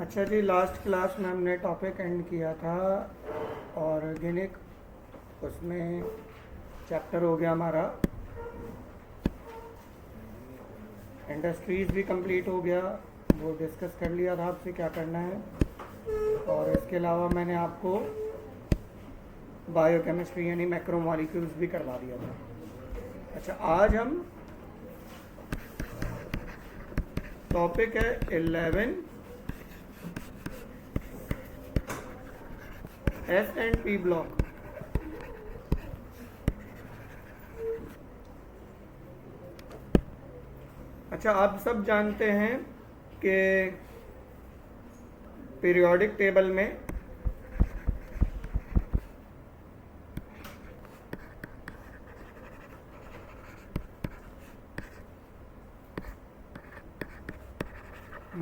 अच्छा जी, last class में हमने टॉपिक एंड किया था ऑर्गेनिक। उसमें चैप्टर हो गया हमारा इंडस्ट्रीज़ भी कंप्लीट हो गया। वो डिस्कस कर लिया था आपसे क्या करना है। और इसके अलावा मैंने आपको बायोकेमिस्ट्री यानी मैक्रोमॉलिक्यूल्स भी करवा दिया था। अच्छा, आज हम टॉपिक है 11 एस एंड पी ब्लॉक। अच्छा, आप सब जानते हैं कि पीरियोडिक टेबल में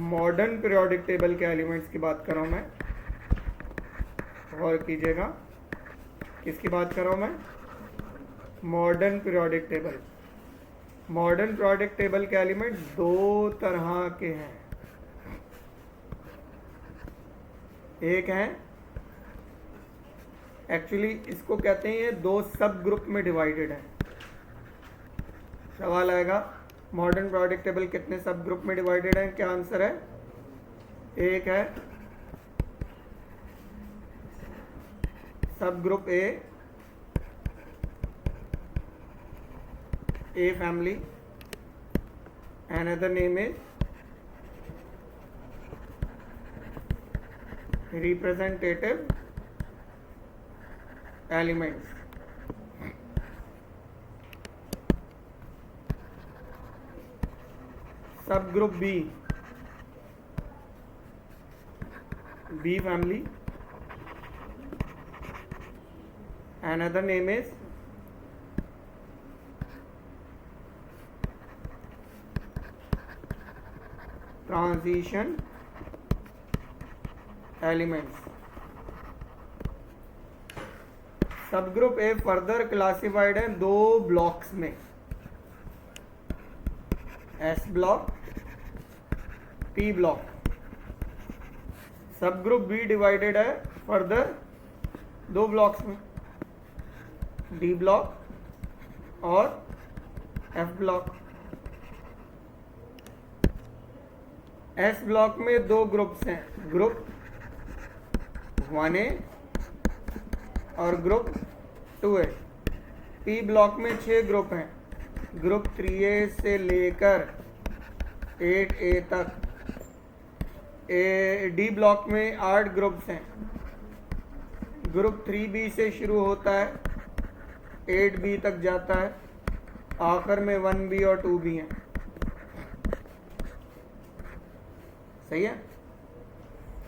मॉडर्न पीरियोडिक टेबल के एलिमेंट्स की बात कर रहा हूँ मैं। गौर कीजिएगा, किसकी बात कर रहा हूँ मैं? Modern periodic table. Modern periodic table के एलिमेंट दो तरह के हैं। एक है, एक्चुअली इसको कहते हैं, ये दो सब ग्रुप में डिवाइडेड है। सवाल आएगा मॉडर्न पीरियोडिक टेबल कितने सब ग्रुप में डिवाइडेड है? क्या आंसर है? एक है सब group A family, another name is representative elements. Subgroup B family, another name is transition elements. सब ग्रुप ए फर्दर क्लासिफाइड है दो ब्लॉक्स में, एस ब्लॉक, पी ब्लॉक। सब ग्रुप बी डिवाइडेड है फर्दर दो ब्लॉक्स में, डी ब्लॉक और F block. S block में दो ग्रुप्स हैं, ग्रुप 1A और ग्रुप 2A। पी ब्लॉक में 6 ग्रुप हैं, ग्रुप 3A से लेकर 8A तक। डी ब्लॉक में 8 ग्रुप्स हैं, ग्रुप 3B से शुरू होता है 8B तक जाता है, आखिर में 1B और 2B हैं। सही है?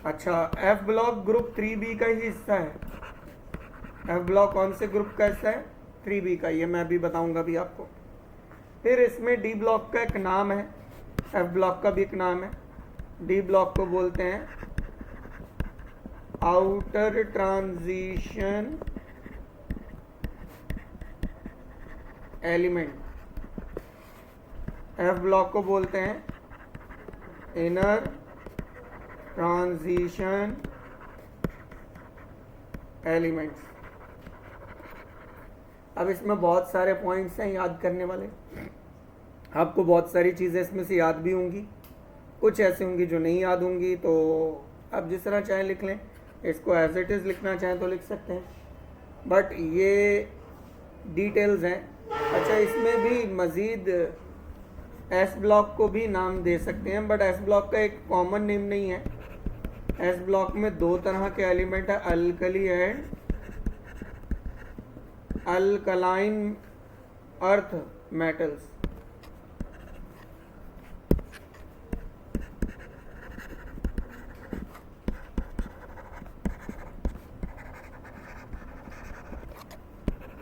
अच्छा, एफ ब्लॉक ग्रुप 3B का ही हिस्सा है। एफ ब्लॉक कौन से ग्रुप का हिस्सा है? 3B का। ये मैं अभी बताऊंगा भी आपको। फिर इसमें डी ब्लॉक का एक नाम है, एफ ब्लॉक का भी एक नाम है। डी ब्लॉक को बोलते हैं outer transition element. F block को बोलते हैं इनर ट्रांजिशन एलिमेंट्स। अब इसमें बहुत सारे पॉइंट्स हैं याद करने वाले। आपको बहुत सारी चीज़ें इसमें से याद भी होंगी, कुछ ऐसी होंगी जो नहीं याद होंगी, तो आप जिस तरह चाहें लिख लें। इसको एज इट इज़ लिखना चाहें तो लिख सकते हैं, बट ये डिटेल्स हैं। अच्छा, इसमें भी मज़ीद एस ब्लॉक को भी नाम दे सकते हैं, बट एस ब्लॉक का एक कॉमन नेम नहीं है। एस ब्लॉक में दो तरह के एलिमेंट है, alkali and alkaline earth metals.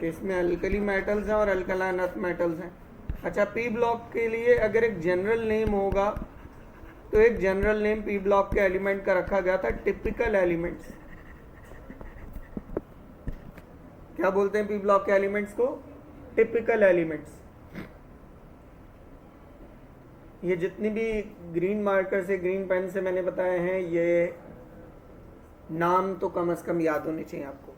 इसमें अल्कली मेटल्स हैं और अल्कलाइन अर्थ मेटल्स हैं। अच्छा, पी ब्लॉक के लिए अगर एक जनरल नेम होगा तो एक जनरल नेम पी ब्लॉक के एलिमेंट का रखा गया था, टिपिकल एलिमेंट्स। क्या बोलते हैं पी ब्लॉक के एलिमेंट्स को? Typical elements. ये जितनी भी ग्रीन मार्कर से, ग्रीन पेन से मैंने बताए हैं, ये नाम तो कम से कम याद होने चाहिए आपको।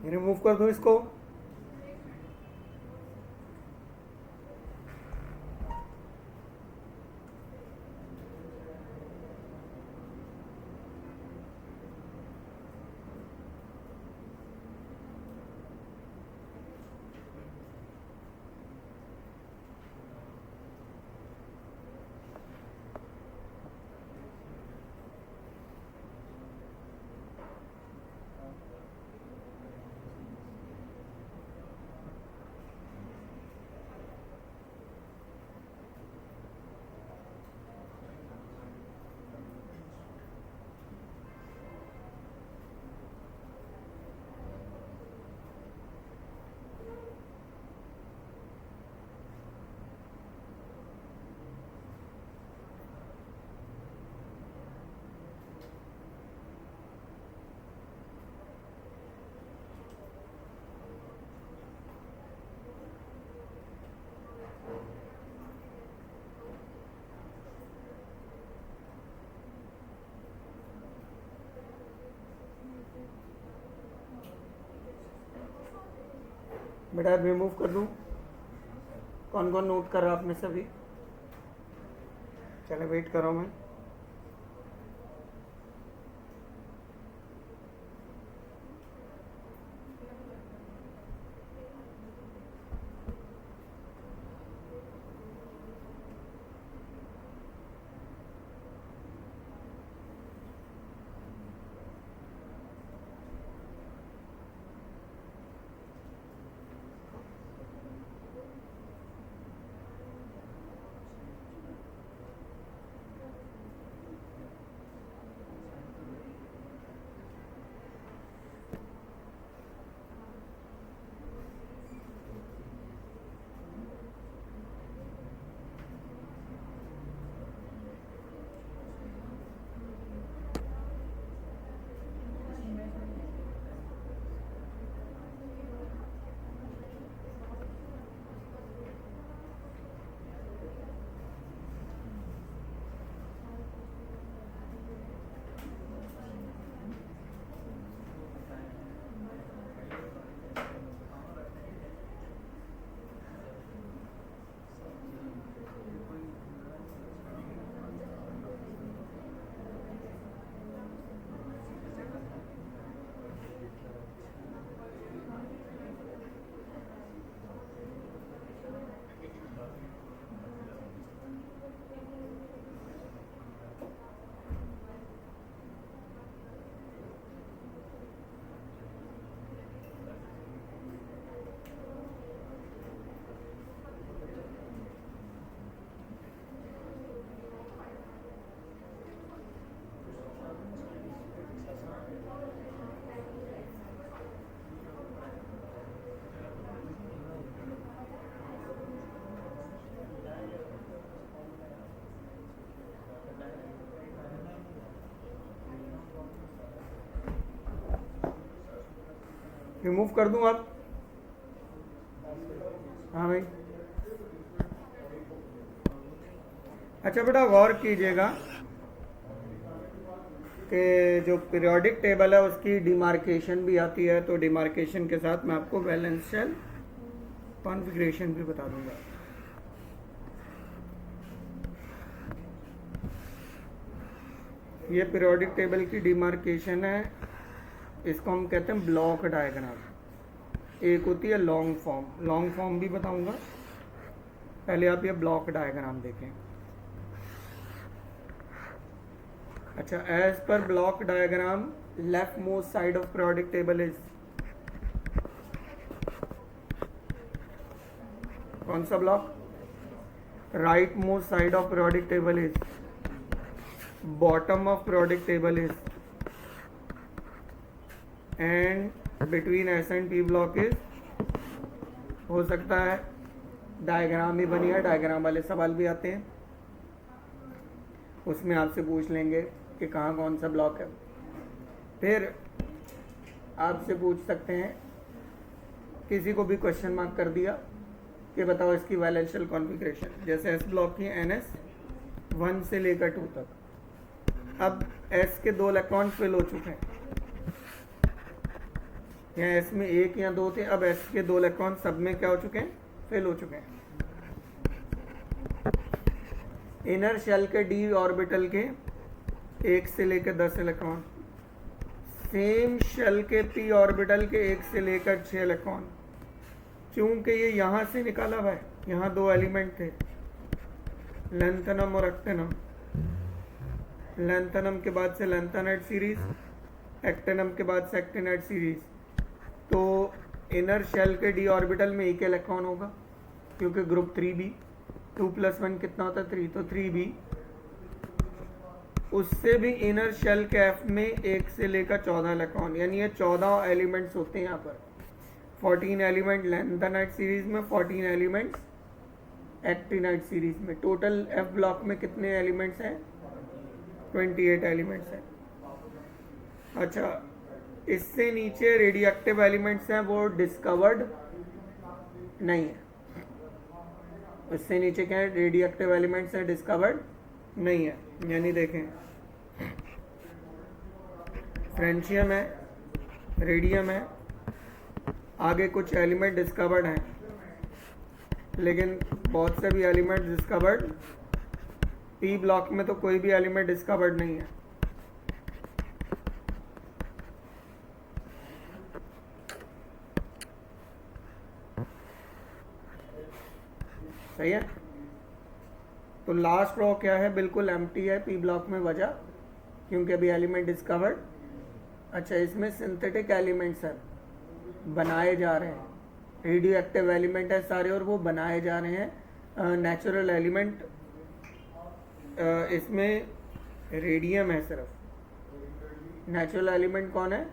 रिमूव कर दो इसको। बेटा रिमूव कर दूं? कौन कौन नोट कर रहा आप में सभी? चले वेट कर रहा हूँ मैं। रिमूव कर दूं अब? हाँ भाई। अच्छा बेटा गौर कीजिएगा कि जो पीरियोडिक टेबल है उसकी डिमार्केशन भी आती है, तो डिमार्केशन के साथ मैं आपको बैलेंस शेल कॉन्फ़िगरेशन भी बता दूंगा। ये पीरियोडिक टेबल की डिमार्केशन है, इसको हम कहते हैं ब्लॉक डायग्राम। एक होती है लॉन्ग फॉर्म भी बताऊंगा, पहले आप ये ब्लॉक डायग्राम देखें। अच्छा, as per block diagram left most side of periodic table is कौन सा block? Right most side of periodic table is bottom of periodic table is and between S and P block is. हो सकता है diagram ही बनी है, diagram वाले सवाल भी आते हैं, उसमें आपसे पूछ लेंगे कि कहाँ कौन सा ब्लॉक है। फिर आपसे पूछ सकते हैं, किसी को भी क्वेश्चन मार्क कर दिया कि बताओ इसकी वैलेंशियल कॉन्फ़िगरेशन, जैसे एस ब्लॉक की NS 1 से लेकर 2 तक। अब S के 2 इलेक्ट्रॉन फिल हो चुके हैं, यहाँ S में 1 या 2 थे, अब S के 2 इलेक्ट्रॉन सब में क्या हो चुके हैं? फिल हो चुके हैं। इनर शेल के D ऑर्बिटल के 1 से लेकर 10 इलेक्ट्रॉन, सेम शेल के P ऑर्बिटल के 1 से लेकर 6 इलेक्ट्रॉन। क्योंकि ये यहाँ से निकाला हुआ है, यहाँ 2 एलिमेंट थे, लेंथनम और एक्टिनम। लेंथनम के बाद से लेंथेनाइड सीरीज, एक्टिनम के बाद से एक्टिनाइड सीरीज। तो इनर शेल के D ऑर्बिटल में 1 इलेक्ट्रॉन होगा, क्योंकि ग्रुप 3b, 2 + 1 कितना होता है? 3, तो 3b। उससे भी इनर शेल के F में 1 से लेकर 14 इलेक्ट्रॉन, यानी ये 14 एलिमेंट्स होते हैं यहाँ पर। 14 एलिमेंट लेंथेनाइड सीरीज में, 14 एलिमेंट्स एक्टिनाइड सीरीज में। टोटल F ब्लॉक में कितने एलिमेंट्स हैं? 28 एलिमेंट्स हैं। अच्छा, इससे नीचे रेडियोएक्टिव एलिमेंट्स हैं, वो डिस्कवर्ड नहीं है। इससे नीचे क्या है? रेडियोएक्टिव एलिमेंट्स हैं, डिस्कवर्ड नहीं है। यानी देखें, फ्रेंशियम है, रेडियम है, आगे कुछ एलिमेंट डिस्कवर्ड हैं, लेकिन बहुत से भी एलिमेंट डिस्कवर्ड। पी ब्लॉक में तो कोई भी एलिमेंट डिस्कवर्ड नहीं है। सही है? तो लास्ट रो क्या है? बिल्कुल एम्प्टी है पी ब्लॉक में, वजह क्योंकि अभी एलिमेंट डिस्कवर्ड। अच्छा, इसमें सिंथेटिक एलिमेंट्स हैं, बनाए जा रहे हैं। रेडियो एक्टिव एलिमेंट है सारे और वो बनाए जा रहे हैं। नेचुरल एलिमेंट इसमें रेडियम है सिर्फ। नेचुरल एलिमेंट कौन है?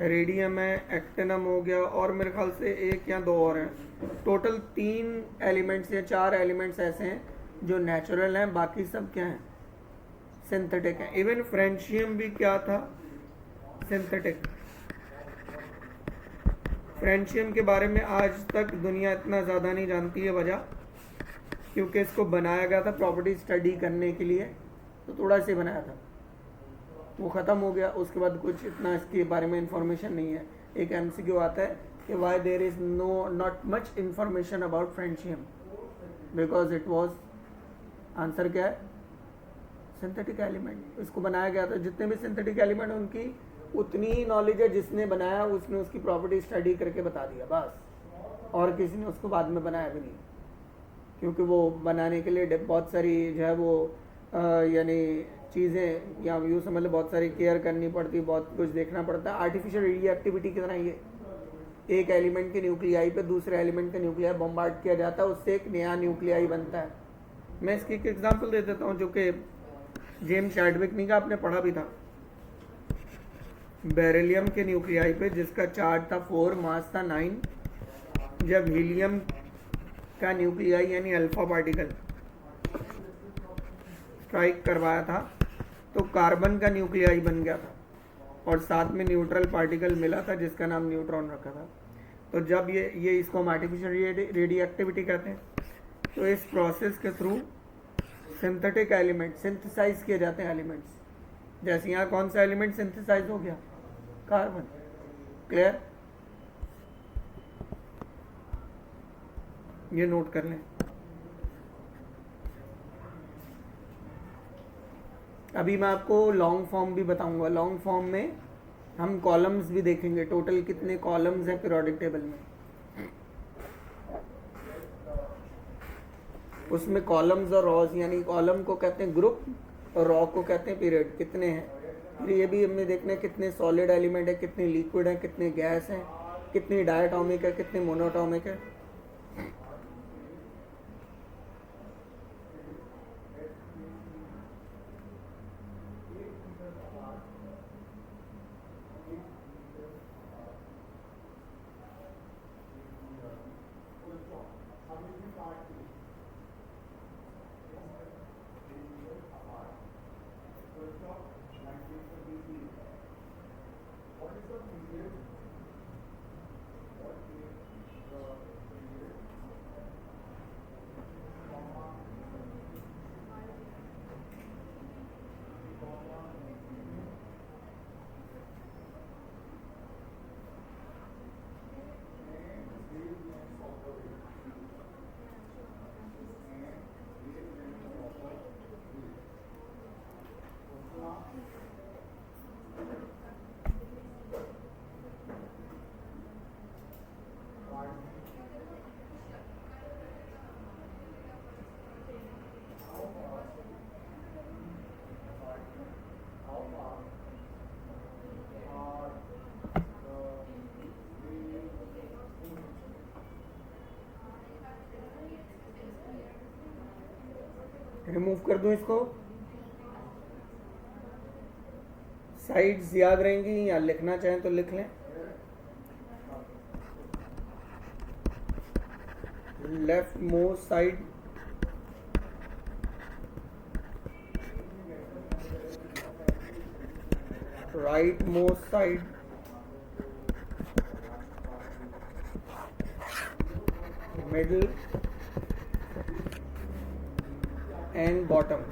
रेडियम है, एक्टिनम हो गया, और मेरे ख्याल से 1 या 2 और हैं। टोटल 3 एलिमेंट्स या 4 एलिमेंट्स ऐसे हैं जो नेचुरल हैं, बाकी सब क्या हैं? सिंथेटिक हैं। इवन फ्रेंशियम भी क्या था? सिंथेटिक। फ्रेंशियम के बारे में आज तक दुनिया इतना ज़्यादा नहीं जानती है, वजह क्योंकि इसको बनाया गया था प्रॉपर्टी स्टडी करने के लिए, तो थोड़ा सा बनाया था, वो ख़त्म हो गया। उसके बाद कुछ इतना इसके बारे में इंफॉर्मेशन नहीं है। एक MCQ आता है कि why there is not much information about francium, because it was, answer क्या है? Synthetic element. इसको बनाया गया था, जितने भी सिंथेटिक एलिमेंट उनकी उतनी ही नॉलेज है जिसने बनाया, उसने उसकी प्रॉपर्टी स्टडी करके बता दिया बस, और किसी ने उसको बाद में बनाया भी नहीं, क्योंकि वो बनाने के लिए बहुत सारी जो है वो यानी चीज़ें, या यूँ समझ लो बहुत सारी केयर करनी पड़ती, बहुत कुछ देखना पड़ता है। आर्टिफिशियल रेडियो एक्टिविटी की तरह ये एक एलिमेंट के न्यूक्लियाई पे दूसरे एलिमेंट का न्यूक्लियाई बॉम्बार्ड किया जाता है, उससे एक नया न्यूक्लियाई बनता है। मैं इसकी एक एग्जांपल दे देता हूँ, जो कि जेम्स चैडविक का आपने पढ़ा भी था। बेरिलियम के न्यूक्लियाई पे जिसका चार्ज था 4, मास था 9, जब हीलियम का न्यूक्लियाई यानी अल्फा पार्टिकल स्ट्राइक करवाया था तो कार्बन का न्यूक्लियाई बन गया था। और साथ में न्यूट्रल पार्टिकल मिला था जिसका नाम न्यूट्रॉन रखा था। तो जब ये इसको हम आर्टिफिशियल रेडियोएक्टिविटी कहते हैं। तो इस प्रोसेस के थ्रू सिंथेटिक एलिमेंट सिंथेसाइज किए जाते हैं एलिमेंट्स। जैसे यहाँ कौन सा एलिमेंट सिंथेसाइज हो गया? कार्बन। क्लियर? ये नोट कर लें। अभी मैं आपको लॉन्ग फॉर्म भी बताऊंगा। लॉन्ग फॉर्म में हम कॉलम्स भी देखेंगे, टोटल कितने कॉलम्स हैं पीरियोडिक टेबल में। उसमें कॉलम्स और रॉज, यानी कॉलम को कहते हैं ग्रुप और रॉ को कहते हैं पीरियड, कितने हैं। फिर ये भी हमें देखना है कितने सॉलिड एलिमेंट है, कितने लिक्विड है, कितने गैस हैं, कितनी डायटोमिक है, कितने मोनोटोमिक है। रिमूव कर दूं इसको। साइड्स याद रहेंगी या लिखना चाहें तो लिख लें। Left most side, right most side, middle and bottom.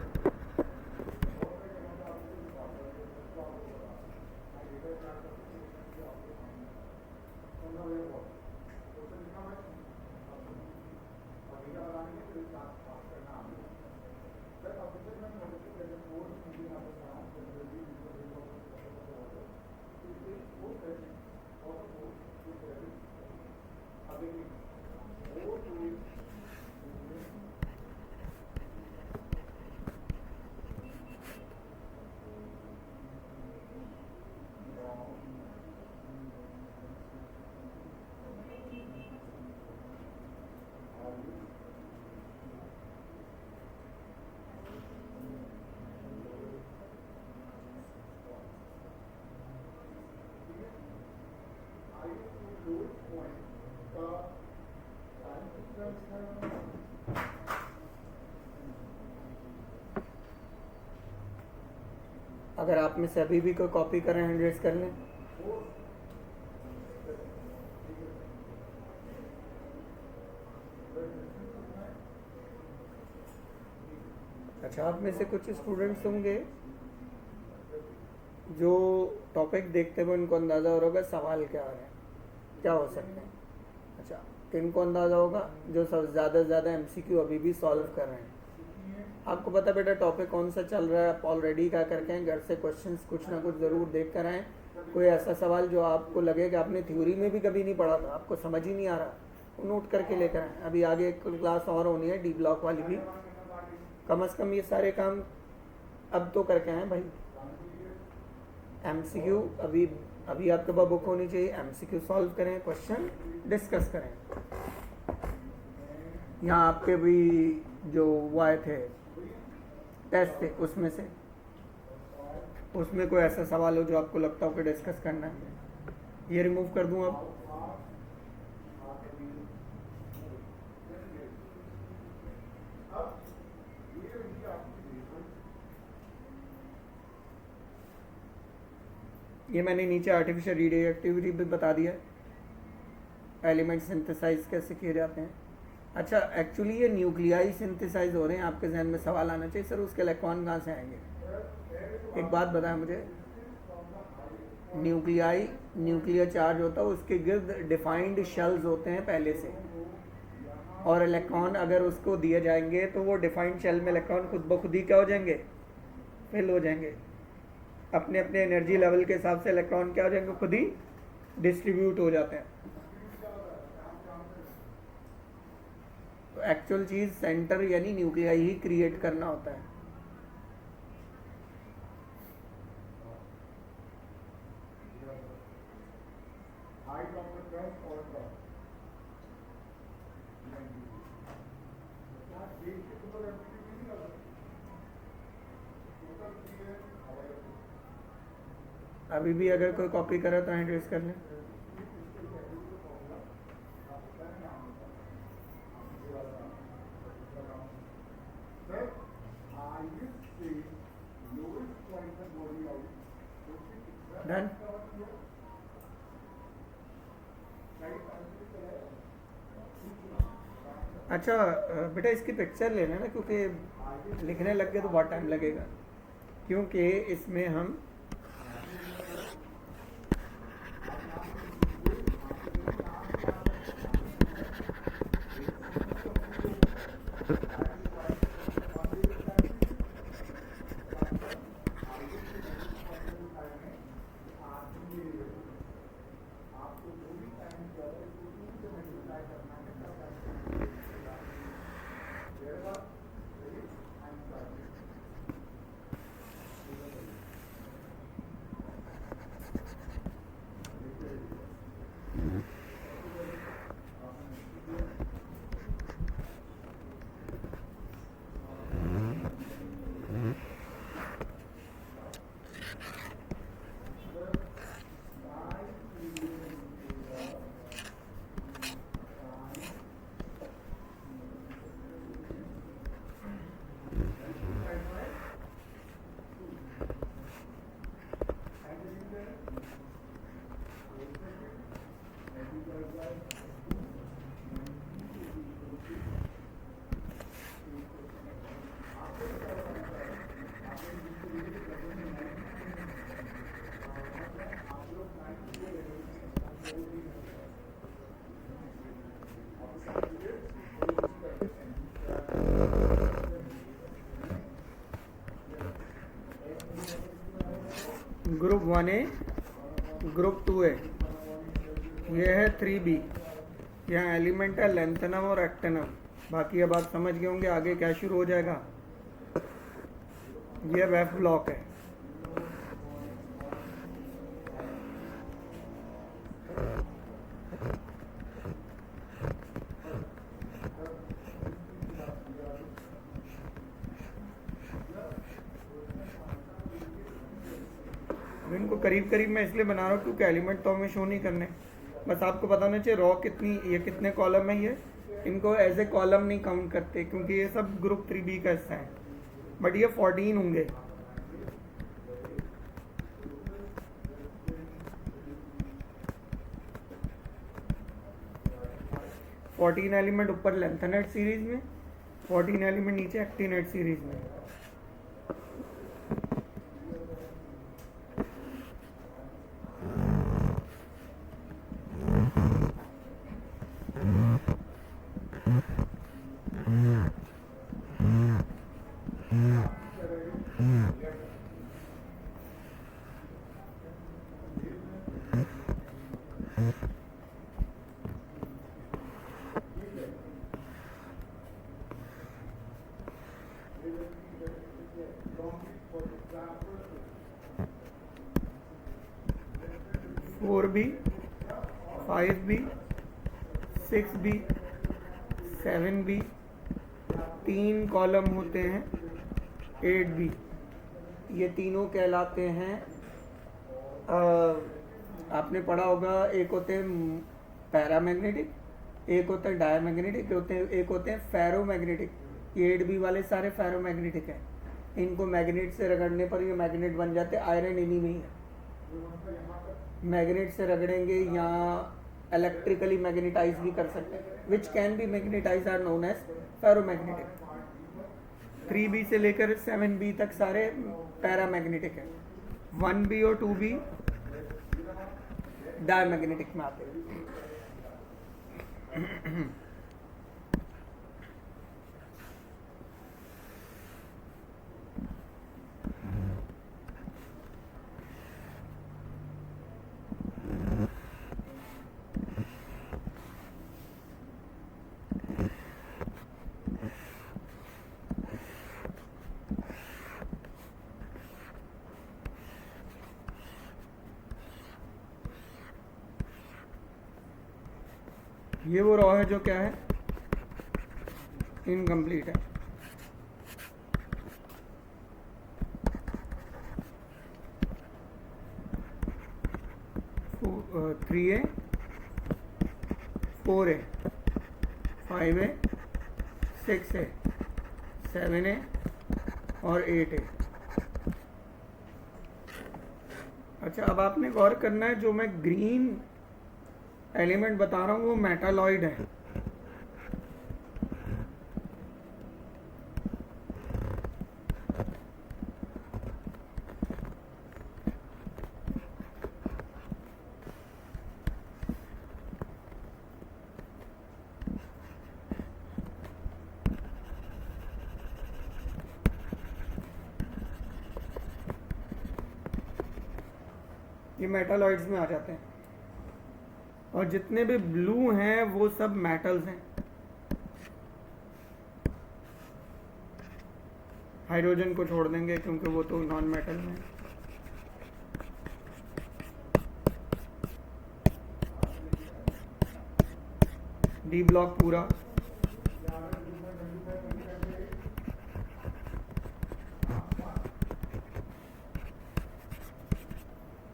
अगर आप में से अभी भी कोई कॉपी कर रहे हैं, हैंड रेज कर लें। अच्छा, आप में से कुछ स्टूडेंट्स होंगे जो टॉपिक देखते हुए उनको अंदाज़ा हो रहा होगा सवाल क्या हो रहा है, क्या हो सकते हैं। अच्छा, किनको अंदाज़ा होगा जो सब ज़्यादा से ज़्यादा एमसीक्यू अभी भी सॉल्व कर रहे हैं। आपको पता बेटा टॉपिक कौन सा चल रहा है, आप ऑलरेडी क्या करके हैं, घर से क्वेश्चंस कुछ ना कुछ ज़रूर देख कर आएँ। कोई ऐसा सवाल जो आपको लगे कि आपने थ्योरी में भी कभी नहीं पढ़ा था, आपको समझ ही नहीं आ रहा, वो नोट करके लेकर आएँ। अभी आगे एक क्लास और होनी है डी ब्लॉक वाली भी, कम से कम ये सारे काम अब तो करके आएँ भाई। एमसीक्यू अभी आपके पास बुक होनी चाहिए, एमसीक्यू सॉल्व करें, क्वेश्चन डिस्कस करें। यहाँ आपके भी जो वो आए थे टेस्ट थे, उसमें कोई ऐसा सवाल हो जो आपको लगता हो कि डिस्कस करना है, ये रिमूव कर दूं अब। ये मैंने नीचे आर्टिफिशियल रेडियोएक्टिविटी भी बता दिया है, एलिमेंट सिंथेसाइज कैसे किए जाते हैं। अच्छा, एक्चुअली ये न्यूक्लियाई सिंथेसाइज हो रहे हैं, आपके जहन में सवाल आना चाहिए सर उसके इलेक्ट्रॉन कहाँ से आएंगे। एक बात बताएं मुझे, न्यूक्लियर चार्ज होता है, उसके गिर्द डिफाइंड शेल्स होते हैं पहले से, और इलेक्ट्रॉन अगर उसको दिए जाएंगे तो वो डिफाइंड शेल में इलेक्ट्रॉन खुद ब खुद ही क्या हो जाएंगे, फिल हो जाएंगे। अपने अपने एनर्जी लेवल के हिसाब से इलेक्ट्रॉन क्या हो जाएंगे, खुद ही डिस्ट्रीब्यूट हो जाते हैं। तो एक्चुअल चीज़ सेंटर यानी न्यूक्लियाई ही क्रिएट करना होता है। अभी भी अगर कोई कॉपी करे तो हैंड रेज कर लें। डन। अच्छा बेटा इसकी पिक्चर लेना ना, क्योंकि लिखने लग गए तो बहुत टाइम लगेगा, क्योंकि इसमें हम ग्रुप 1A, ग्रुप 2A, ये है 3B। यहाँ एलिमेंट है लेंथनम और एक्टिनम। बाकी अब आप समझ गए होंगे आगे क्या शुरू हो जाएगा। ये वेफ ब्लॉक है। इनको करीब करीब मैं इसलिए बना रहा हूँ क्योंकि एलिमेंट तो हमें शो नहीं करने, बस आपको पता होना चाहिए रॉ कितनी, ये कितने कॉलम है। ये इनको एज ए कॉलम नहीं काउंट करते क्योंकि ये सब ग्रुप 3B का हिस्सा है, बट ये 14 होंगे। फोर्टीन एलिमेंट ऊपर लेंथेनाइट सीरीज में, 14 एलिमेंट नीचे एक्टिनाइट सीरीज में। Four B, 5B, 6B, 7B, 3 column होते हैं 8B। ये तीनों कहलाते हैं, आपने पढ़ा होगा, एक होते हैं पैरामैग्नेटिक, एक होता है डायमैग्नेटिक, एक होते हैं फेरोमैग्नेटिक। ये 8B वाले सारे फेरोमैग्नेटिक हैं। इनको मैग्नेट से रगड़ने पर ये मैग्नेट बन जाते हैं, आयरन इन्हीं में ही है। मैग्नेट से रगड़ेंगे या इलेक्ट्रिकली मैग्नेटाइज भी कर सकते हैं, which can be magnetise are known as ferromagnetic. 3B से लेकर 7B तक सारे पैरामैग्नेटिक है। 1B और 2B डायमैग्नेटिक में आते हैं। ये वो रॉ है जो क्या है, इनकम्प्लीट है। थ्री ए, 4A, 5A, 6A, 7A और 8A। अच्छा, अब आपने गौर करना है, जो मैं ग्रीन एलिमेंट बता रहा हूँ वो मेटालॉइड है। ये मेटालॉइड्स में आ जाते हैं, और जितने भी ब्लू हैं वो सब मेटल्स हैं। हाइड्रोजन को छोड़ देंगे क्योंकि वो तो नॉन मेटल में है। डी ब्लॉक पूरा,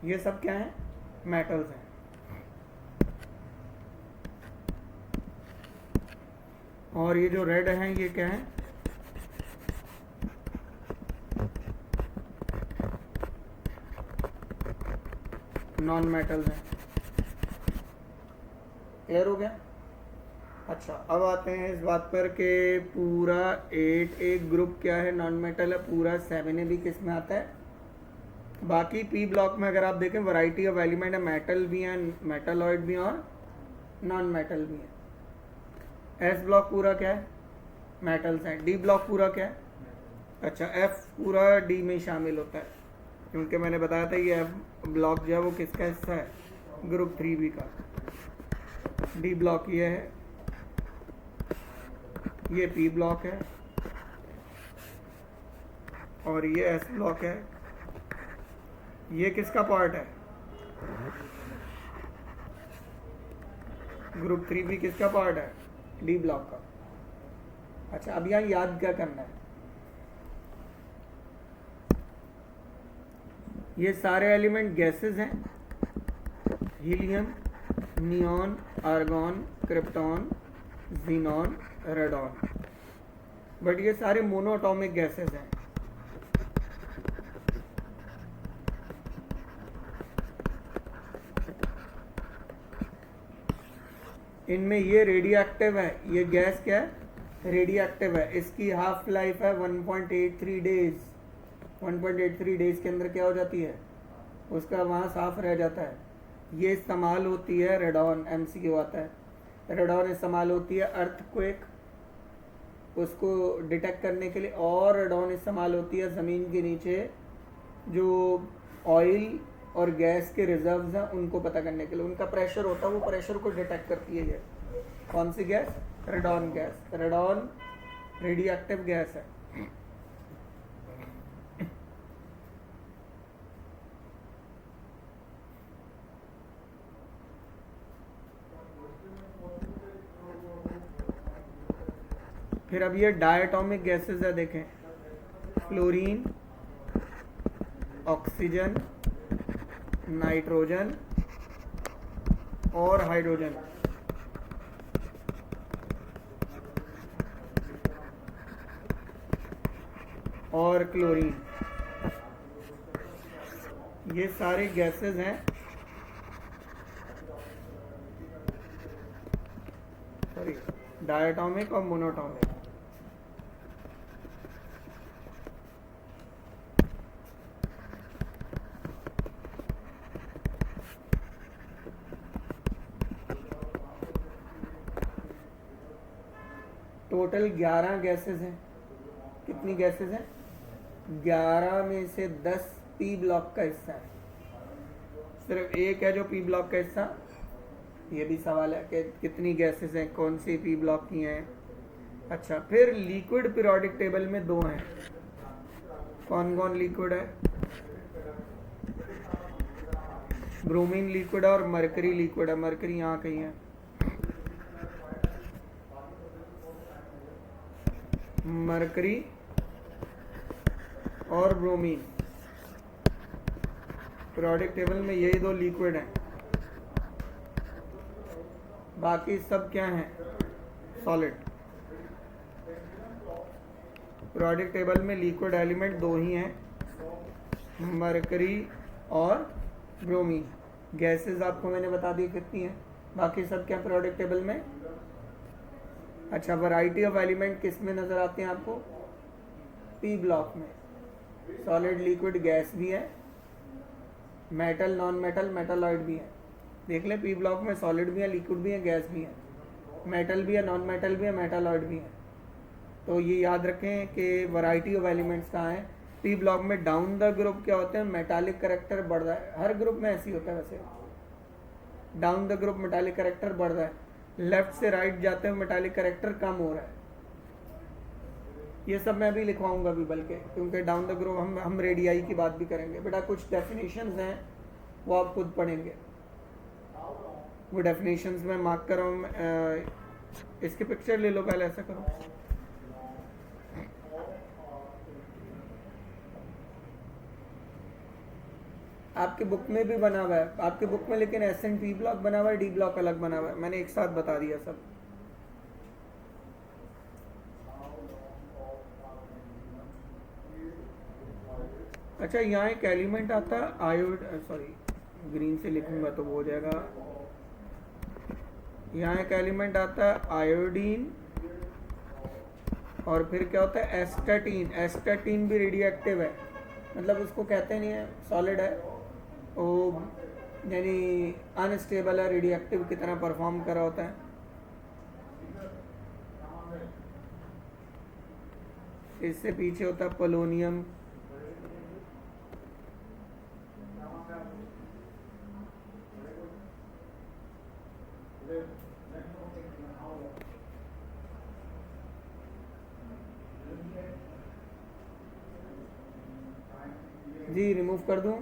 ये सब क्या है, मेटल्स हैं। और ये जो रेड है ये क्या है, नॉन मेटल्स हैं। क्लियर हो गया। अच्छा, अब आते हैं इस बात पर कि पूरा 8A ग्रुप क्या है, नॉन मेटल है। पूरा 7A भी किस में आता है। बाकी पी ब्लॉक में अगर आप देखें वैरायटी ऑफ एलिमेंट है, मेटल भी हैं, मेटालॉइड भी हैं और नॉन मेटल भी हैं। एस ब्लॉक पूरा क्या है, मेटल्स हैं। डी ब्लॉक पूरा क्या है, अच्छा एफ पूरा डी में शामिल होता है, क्योंकि मैंने बताया था ये एफ ब्लॉक जो है वो किसका हिस्सा है, ग्रुप 3B का। डी ब्लॉक ये है, ये पी ब्लॉक है, और ये एस ब्लॉक है। ये किसका पार्ट है, ग्रुप 3B किसका पार्ट है, डी ब्लॉक का। अच्छा, अब यहाँ याद क्या करना है, ये सारे एलिमेंट गैसेस हैं, helium, neon, argon, krypton, xenon, radon, but ये सारे मोनोएटॉमिक गैसेस हैं। इनमें ये रेडियो एक्टिव है, ये गैस क्या है, रेडियो एक्टिव है। इसकी हाफ लाइफ है 1.83 डेज। 1.83 डेज के अंदर क्या हो जाती है, उसका वहाँ साफ रह जाता है। ये इस्तेमाल होती है, रेडॉन MCQ आता है, रेडॉन इस्तेमाल होती है अर्थक्वेक उसको डिटेक्ट करने के लिए, और रेडॉन इस्तेमाल होती है ज़मीन के नीचे जो ऑयल और गैस के रिजर्व्स हैं उनको पता करने के लिए। उनका प्रेशर होता है, वो प्रेशर को डिटेक्ट करती है। ये कौन सी gas, radon gas. Radon radioactive gas है। फिर अब ये डायटोमिक गैसेस है, देखें, फ्लोरीन, ऑक्सीजन, नाइट्रोजन और हाइड्रोजन। और क्लोरीन, ये सारे गैसेस हैं, सॉरी, डायटोमिक और मोनोटोमिक। टोटल 11 गैसेस हैं। कितनी गैसेस हैं? 11 में से 10 पी ब्लॉक का हिस्सा है। सिर्फ एक है जो पी ब्लॉक का हिस्सा। ये भी सवाल है कि कितनी गैसेस हैं, कौन सी पी ब्लॉक की हैं। अच्छा, फिर लिक्विड पीरियोडिक टेबल में 2 हैं। कौन कौन लिक्विड है? ब्रोमीन लिक्विड और मरकरी लिक्विड है। मरकरी यहाँ कहीं है। मरकरी और ब्रोमीन पीरियोडिक टेबल में यही 2 लिक्विड हैं। बाकी सब क्या हैं? सॉलिड। पीरियोडिक टेबल में लिक्विड एलिमेंट 2 ही हैं, मरकरी और ब्रोमीन। गैसेस आपको मैंने बता दी कितनी हैं। बाकी सब क्या पीरियोडिक टेबल में? अच्छा, वैरायटी ऑफ एलिमेंट किस में नजर आते हैं आपको? पी ब्लॉक में। सॉलिड, लिक्विड, गैस भी है, मेटल, नॉन मेटल, मेटालॉइड भी है। देख ले, पी ब्लॉक में सॉलिड भी है, लिक्विड भी है, गैस भी है, मेटल भी है, नॉन मेटल भी है, मेटालॉइड भी है। तो ये याद रखें कि वैरायटी ऑफ एलिमेंट्स कहाँ है। पी ब्लॉक में डाउन द ग्रुप क्या होते हैं? मेटालिक करेक्टर बढ़ रहा है। हर ग्रुप में ऐसी होता है वैसे। Down the group metallic character बढ़ रहा है, लेफ्ट से राइट जाते हैं मेटालिक करेक्टर कम हो रहा है। ये सब मैं भी लिखवाऊंगा भी, बल्कि क्योंकि डाउन द ग्रुप हम रेडियाई की बात भी करेंगे। बेटा कुछ डेफिनेशंस हैं वो आप खुद पढ़ेंगे। वो डेफिनेशंस में मार्क कर रहा हूँ। इसकी पिक्चर ले लो पहले, ऐसा करो। आपके बुक में भी बना हुआ है, आपके बुक में, लेकिन एस एंड पी ब्लॉक बना हुआ है, डी ब्लॉक अलग बना हुआ है। मैंने एक साथ बता दिया सब। अच्छा, यहाँ एक एलिमेंट आता है आयोड, सॉरी ग्रीन से लिखूंगा तो वो हो जाएगा। यहाँ एक एलिमेंट आता है आयोडीन, और फिर क्या होता है? एस्टेटीन। एस्टेटीन भी रेडियो एक्टिव है, मतलब उसको कहते नहीं है सॉलिड है, वो यानी अनस्टेबल है, रेडियो एक्टिव की तरह परफॉर्म कर रहा होता है। इससे पीछे होता है पोलोनियम। जी रिमूव कर दूं?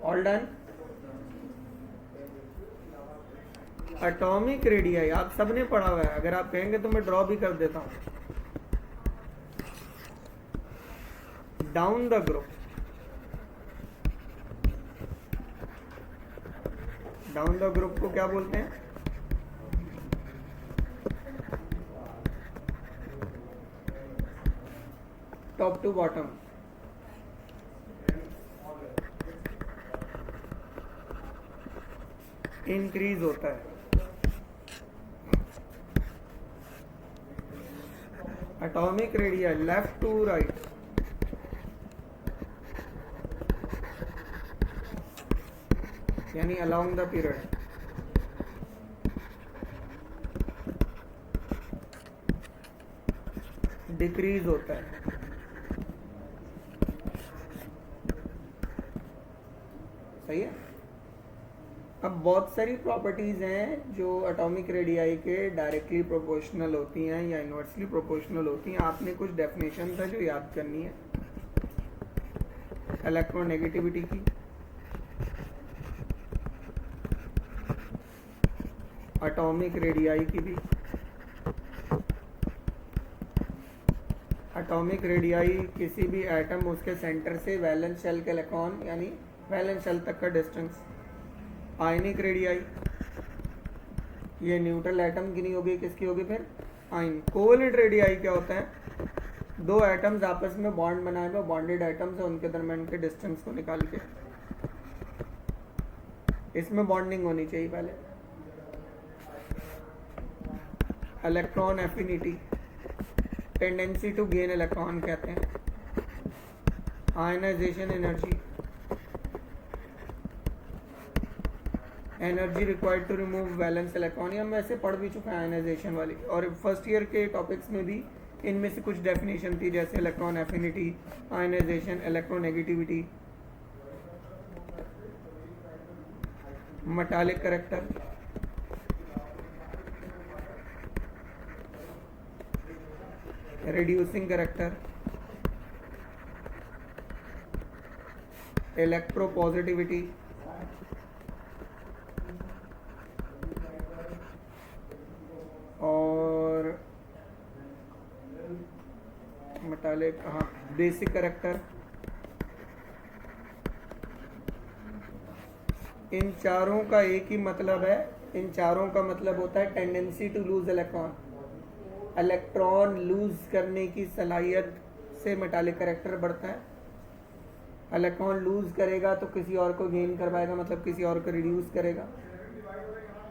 All done. एटॉमिक रेडियाई आप सबने पढ़ा हुआ है, अगर आप कहेंगे तो मैं ड्रॉ भी कर देता हूं। Down the group, down the group को क्या बोलते हैं? Top to bottom. इंक्रीज होता है। Atomic radii left to right, यानी अलोंग द पीरियड। डिक्रीज होता है। सही है। अब बहुत सारी प्रॉपर्टीज हैं जो एटॉमिक रेडियाई के डायरेक्टली प्रोपोर्शनल होती हैं या इनवर्सली प्रोपोर्शनल होती हैं। आपने कुछ डेफिनेशन है जो याद करनी है इलेक्ट्रोनेगेटिविटी की, एटॉमिक रेडियाई की भी, एटॉमिक रेडियाई किसी भी एटम उसके सेंटर से वैलेंस शेल के इलेक्ट्रॉन यानी वैलेंस शेल तक का डिस्टेंस। आयनिक रेडियाई ये न्यूट्रल एटम की नहीं होगी, किसकी होगी फिर? आयन। कोवेलेंट रेडियाई क्या होता है? दो एटम्स आपस में बॉन्ड बनाए हुए, बॉन्डेड एटम्स है, उनके दरम्यान के डिस्टेंस को निकाल के, इसमें बॉन्डिंग होनी चाहिए पहले। Electron affinity, tendency to gain electron कहते हैं। Ionisation energy, energy required to remove valence electron, हम वैसे पढ़ भी चुके हैं आयनाइजेशन वाली, और फर्स्ट ईयर के टॉपिक्स में भी इनमें से कुछ डेफिनेशन थी, जैसे electron affinity, ionisation, electronegativity, metallic character, reducing character, electropositivity, और मेटालिक, हाँ, बेसिक करैक्टर। इन चारों का एक ही मतलब है, इन चारों का मतलब होता है tendency to lose electron. Electron lose करने की सलाहियत से मेटालिक करैक्टर बढ़ता है। इलेक्ट्रॉन लूज करेगा तो किसी और को गेन कर पाएगा, मतलब किसी और को रिड्यूस करेगा।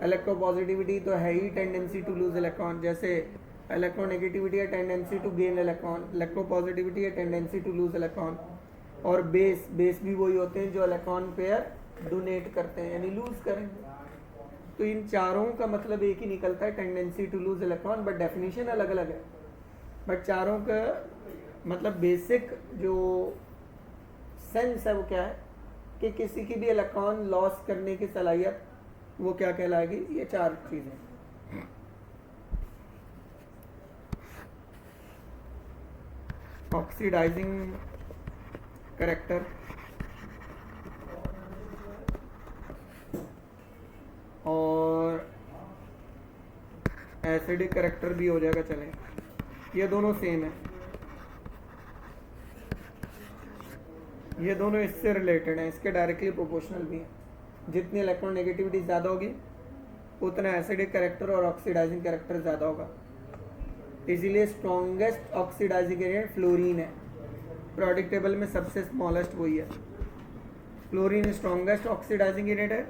इलेक्ट्रोपॉजिटिविटी तो है ही टेंडेंसी टू लूज इलेक्ट्रॉन, जैसे इलेक्ट्रोनेगेटिविटी है tendency to gain electron, electropositivity है टेंडेंसी टू लूज इलेक्ट्रॉन। और बेस भी वही होते हैं जो इलेक्ट्रॉन पेयर डोनेट करते हैं, यानी लूज करेंगे। तो इन चारों का मतलब एक ही निकलता है, tendency to lose electron, but definition अलग अलग है। बट चारों का मतलब बेसिक जो सेंस है वो क्या है कि किसी की भी इलेक्ट्रॉन लॉस करने की सलाहियत वो क्या कहलाएगी? ये चार चीजें। ऑक्सीडाइजिंग करैक्टर, और एसिडिक करैक्टर भी हो जाएगा, चलें, ये दोनों सेम है, ये दोनों इससे रिलेटेड हैं, इसके डायरेक्टली प्रोपोर्शनल भी हैं। जितनी इलेक्ट्रोनेगेटिविटी ज़्यादा होगी उतना एसिडिक करैक्टर और ऑक्सीडाइजिंग करैक्टर ज़्यादा होगा। इसीलिए स्ट्रॉन्गेस्ट ऑक्सीडाइजिंग एजेंट फ्लोरीन है, प्रोडिक्ट टेबल में सबसे स्मॉलेस्ट वही है। फ्लोरीन स्ट्रॉन्गेस्ट ऑक्सीडाइजिंग एजेंट है,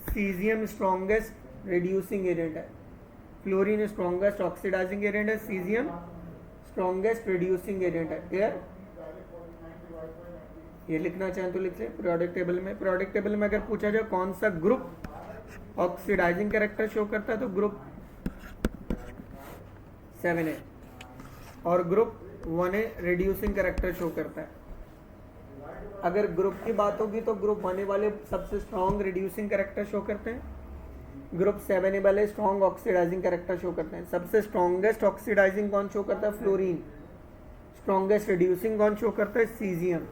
सीजियम स्ट्रॉन्गेस्ट रिड्यूसिंग एजेंट है। फ्लोरीन स्ट्रॉन्गेस्ट ऑक्सीडाइजिंग एजेंट है, सीजियम स्ट्रॉन्गेस्ट रिड्यूसिंग एजेंट है। क्लियर? ये लिखना चाहें तो लिख लें प्रोडक्ट टेबल में। प्रोडक्ट टेबल में अगर पूछा जाए कौन सा ग्रुप ऑक्सीडाइजिंग कैरेक्टर शो करता है तो ग्रुप 7 है, और ग्रुप 1 रिड्यूसिंग कैरेक्टर शो करता है। अगर ग्रुप की बात होगी तो ग्रुप 1 वाले सबसे स्ट्रॉन्ग रिड्यूसिंग कैरेक्टर शो करते हैं, ग्रुप 7 वाले स्ट्रॉन्ग ऑक्सीडाइजिंग कैरेक्टर शो करते हैं। सबसे स्ट्रॉन्गेस्ट ऑक्सीडाइजिंग कौन शो करता है? फ्लोरीन। स्ट्रॉन्गेस्ट रिड्यूसिंग कौन शो करता है? सीजियम।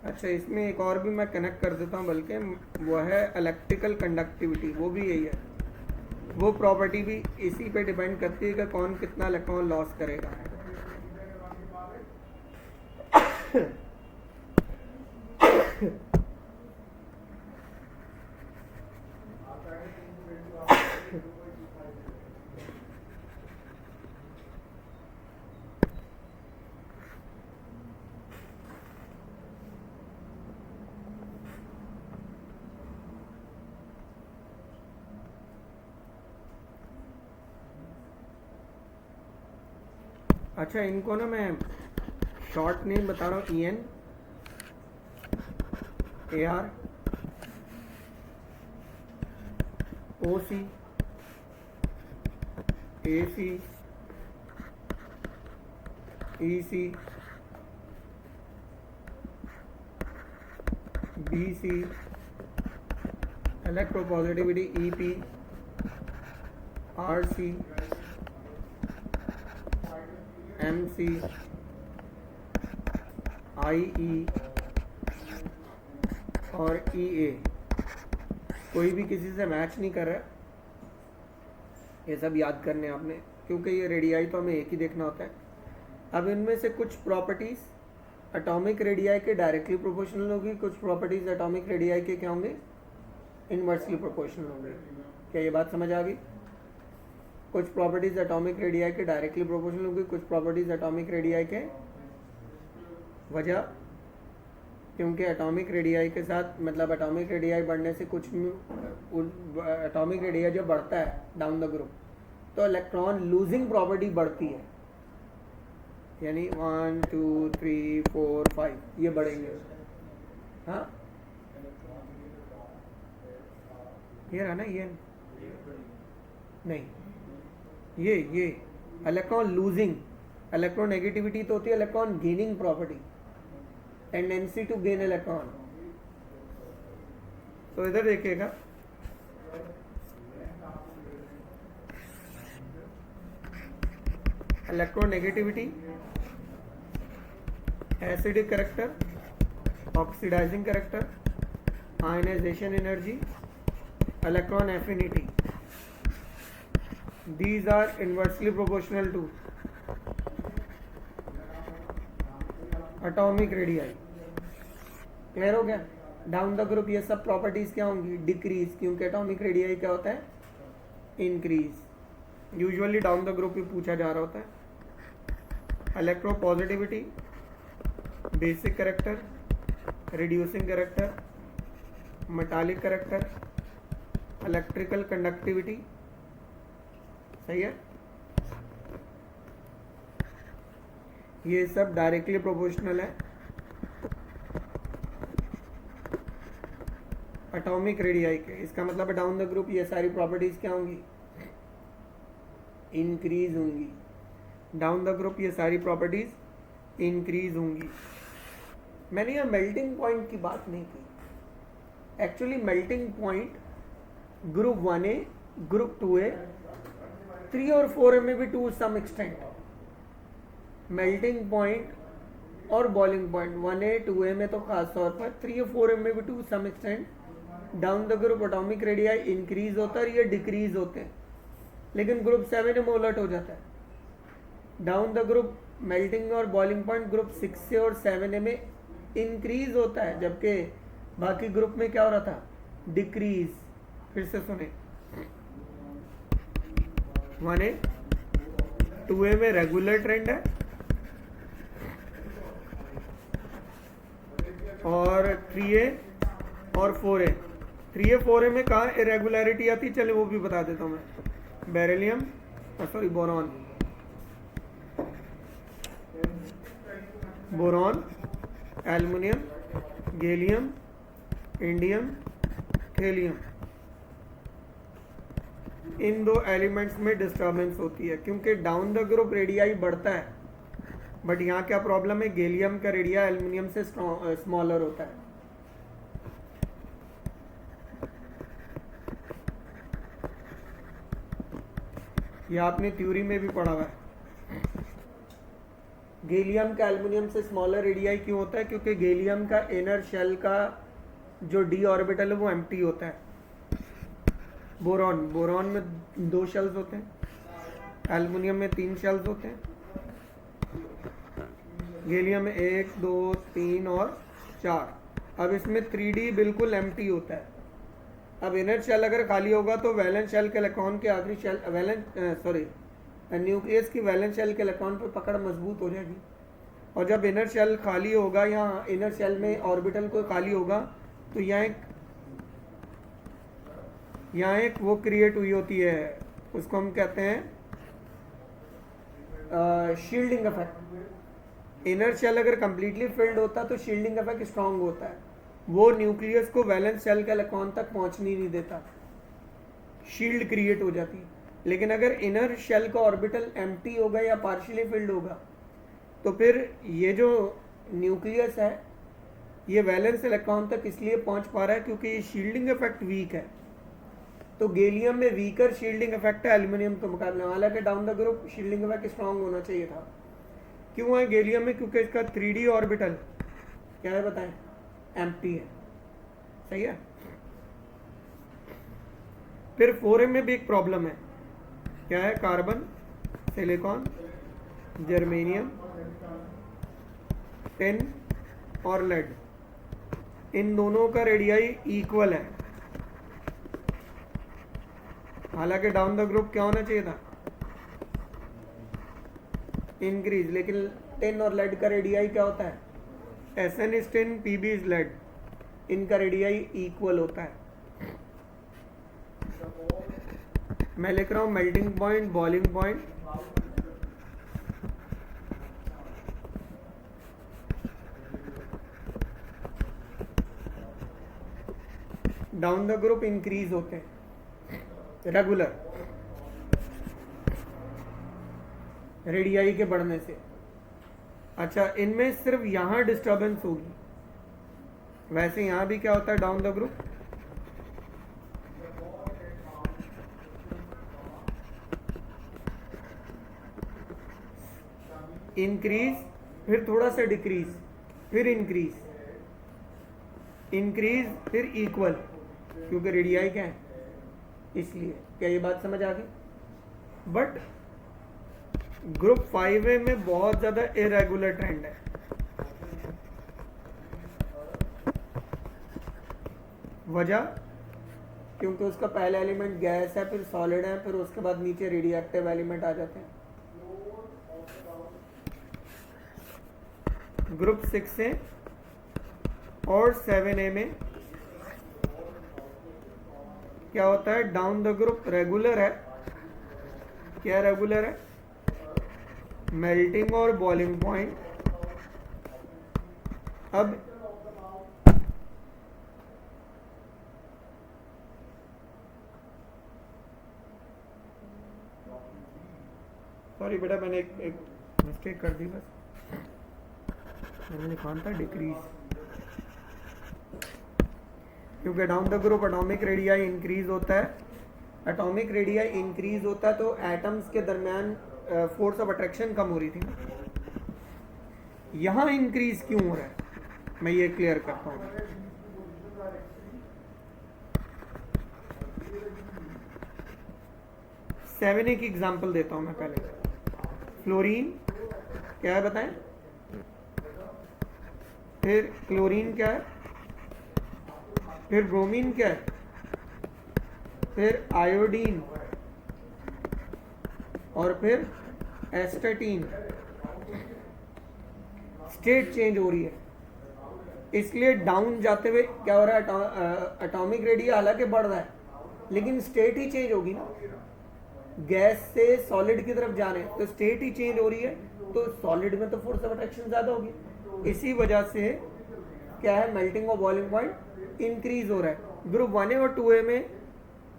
अच्छा, इसमें एक और भी मैं कनेक्ट कर देता हूँ, बल्कि वो है इलेक्ट्रिकल कंडक्टिविटी, वो भी यही है। वो प्रॉपर्टी भी इसी पे डिपेंड करती है कि कौन कितना इलेक्ट्रॉन लॉस करेगा। अच्छा, इनको ना मैं शॉर्ट नेम बता रहा हूँ, EN, AR, OC, AC, EC, BC, electropositivity EP, RC, MC, IE और EA कोई भी किसी से मैच नहीं कर रहा है। ये सब याद करने आपने, क्योंकि ये रेडियाई तो हमें एक ही देखना होता है। अब इनमें से कुछ प्रॉपर्टीज़ एटॉमिक रेडियाई के डायरेक्टली प्रोपोर्शनल होगी, कुछ प्रॉपर्टीज़ एटॉमिक रेडियाई के क्या होंगे, इनवर्सली प्रोपोर्शनल होंगे। क्या ये बात समझ आ गई? कुछ प्रॉपर्टीज़ एटॉमिक रेडियाई के डायरेक्टली प्रोपोर्शनल होगी, कुछ प्रॉपर्टीज़ एटॉमिक रेडियाई के वजह, क्योंकि एटॉमिक रेडियाई के साथ मतलब एटॉमिक रेडियाई बढ़ने से कुछ एटॉमिक रेडियाई जब बढ़ता है डाउन द ग्रुप तो इलेक्ट्रॉन लूजिंग प्रॉपर्टी बढ़ती है, यानी 1 2 3 4 5 ये बढ़ेंगे। हाँ ये रहा ना, ये नहीं, ये इलेक्ट्रॉन लूजिंग, इलेक्ट्रॉन नेगेटिविटी तो होती है electron gaining property, tendency to gain electron. तो इधर देखिएगा, electronegativity, acidic character, oxidising character, ionisation energy, electron affinity, these are inversely proportional to atomic radii। Clear हो गया? डाउन द ग्रुप ये सब प्रॉपर्टीज क्या होंगी, डिक्रीज, क्योंकि एटॉमिक रेडियाई क्या होता है, increase. Usually down the group ही पूछा जा रहा होता है। Electropositivity, basic character, reducing character, metallic character, electrical conductivity. सही है? ये सब डायरेक्टली प्रोपोर्शनल है एटॉमिक रेडियाई के। इसका मतलब है डाउन द ग्रुप ये सारी प्रॉपर्टीज क्या होंगी, इंक्रीज होंगी। डाउन द ग्रुप ये सारी प्रॉपर्टीज इंक्रीज होंगी। मैंने यहाँ मेल्टिंग पॉइंट की बात नहीं की। Actually melting point group 1A, group 2A, 3 और 4A में भी to some extent melting point और बॉइलिंग पॉइंट 1A 2A में तो खास तौर पर, 3 और 4A में भी to some extent down the group atomic radii increase होता है, ये डिक्रीज होते हैं। लेकिन ग्रुप 7 में उलट हो जाता है। डाउन द ग्रुप मेल्टिंग और बॉइलिंग पॉइंट ग्रुप 6 और 7A में इंक्रीज होता है, जबकि बाकी ग्रुप में क्या हो रहा था, डिक्रीज। फिर से सुने, 1A 2A में रेगुलर ट्रेंड है और 3A और 4A, 3A 4A में कहाँ इरेगुलरिटी आती, चले वो भी बता देता हूँ मैं। Beryllium, boron, aluminium, gallium, indium, thallium, इन दो एलिमेंट्स में डिस्टर्बेंस होती है क्योंकि डाउन द ग्रुप रेडियाई बढ़ता है। बट यहाँ क्या प्रॉब्लम है, गैलियम का रेडिया एल्युमिनियम से स्मॉलर होता है। यह आपने थ्योरी में भी पढ़ा हुआ है। गैलियम का एल्युमिनियम से स्मॉलर रेडियाई क्यों होता है, क्योंकि गैलियम का इनर शेल का जो डी ऑर्बिटल है वो एम्प्टी होता है। बोरॉन में 2 शेल्स होते हैं, एल्युमिनियम में 3 शेल्स होते हैं, गैलियम में 1 2 3 और 4। अब इसमें 3D बिल्कुल एम्प्टी होता है। अब इनर शेल अगर खाली होगा तो वैलेंस शेल के इलेक्ट्रॉन के आखिरी शेल न्यूक्लियस की वैलेंस शेल के इलेक्ट्रॉन पर पकड़ मजबूत हो जाएगी। और जब इनर शेल खाली होगा या इनर शेल में ऑर्बिटल को खाली होगा तो यहाँ एक वो क्रिएट हुई होती है, उसको हम कहते हैं शील्डिंग इफेक्ट। इनर शेल अगर कंप्लीटली फिल्ड होता तो शील्डिंग इफेक्ट स्ट्रांग होता है, वो न्यूक्लियस को वैलेंस शेल के इलेक्ट्रॉन तक पहुंचने नहीं देता, शील्ड क्रिएट हो जाती है। लेकिन अगर इनर शेल का ऑर्बिटल एम्प्टी होगा या पार्शियली फिल्ड होगा तो फिर ये जो न्यूक्लियस है ये वैलेंस इलेक्ट्रॉन तक इसलिए पहुंच पा रहा है क्योंकि ये शील्डिंग इफेक्ट वीक है। तो गैलियम में वीकर शील्डिंग इफेक्ट है एल्यूमिनियम के मुकाबले, हालांकि down the group shielding effect strong होना चाहिए था। क्यों है गैलियम में? क्योंकि इसका 3d ऑर्बिटल क्या है बताएं? एम्प्टी है। सही है। फिर 4m में भी एक प्रॉब्लम है। क्या है? कार्बन, सिलिकॉन, जर्मेनियम, टिन और लेड, इन दोनों का रेडियाई इक्वल है। हालांकि डाउन द ग्रुप क्या होना चाहिए था? इंक्रीज, लेकिन टिन और लेड का रेडियाई क्या होता है? Sn is tin, Pb is lead, इनका रेडियाई इक्वल होता है। मैं लिख रहा हूं melting point, boiling point, down the group increase होते हैं रेगुलर रेडियाई के बढ़ने से। अच्छा, इनमें सिर्फ यहां डिस्टर्बेंस होगी, वैसे यहां भी क्या होता है डाउन द ग्रुप? इंक्रीज, फिर थोड़ा सा डिक्रीज, फिर इंक्रीज, इंक्रीज, फिर इक्वल, क्योंकि रेडियाई क्या है इसलिए। क्या ये बात समझ आ गई? बट ग्रुप 5A में बहुत ज्यादा इरेगुलर ट्रेंड है। वजह? क्योंकि उसका पहला एलिमेंट गैस है, फिर सॉलिड है, फिर उसके बाद नीचे रेडिएक्टिव एलिमेंट आ जाते हैं। ग्रुप 6A और 7A में क्या होता है? डाउन द ग्रुप रेगुलर है। क्या रेगुलर है? मेल्टिंग और बॉइलिंग पॉइंट। अब सॉरी बेटा, मैंने एक मिस्टेक कर दी, बस मैंने लिखा था डिक्रीज, क्योंकि down the group atomic radii increase होता है। एटॉमिक रेडियाई इंक्रीज होता है तो एटम्स के दरमियान फोर्स ऑफ अट्रैक्शन कम हो रही थी। यहां इंक्रीज क्यों हो रहा है, मैं ये क्लियर करता हूं। सेवन की एग्जांपल देता हूं मैं पहले। फ्लोरीन क्या है बताएं? फिर क्लोरीन क्या है? फिर ब्रोमीन क्या है? फिर आयोडीन, और फिर एस्टेटीन। स्टेट चेंज हो रही है, इसलिए डाउन जाते हुए क्या हो रहा है? एटॉमिक रेडिया हालांकि बढ़ रहा है, लेकिन स्टेट ही चेंज होगी ना। गैस से सॉलिड की तरफ जा रहे हैं तो स्टेट ही चेंज हो रही है, तो सॉलिड में तो फोर्स ऑफ अट्रैक्शन ज्यादा होगी। इसी वजह से क्या है? मेल्टिंग और बॉइलिंग पॉइंट इंक्रीज हो रहा है। ग्रुप 1A और 2A में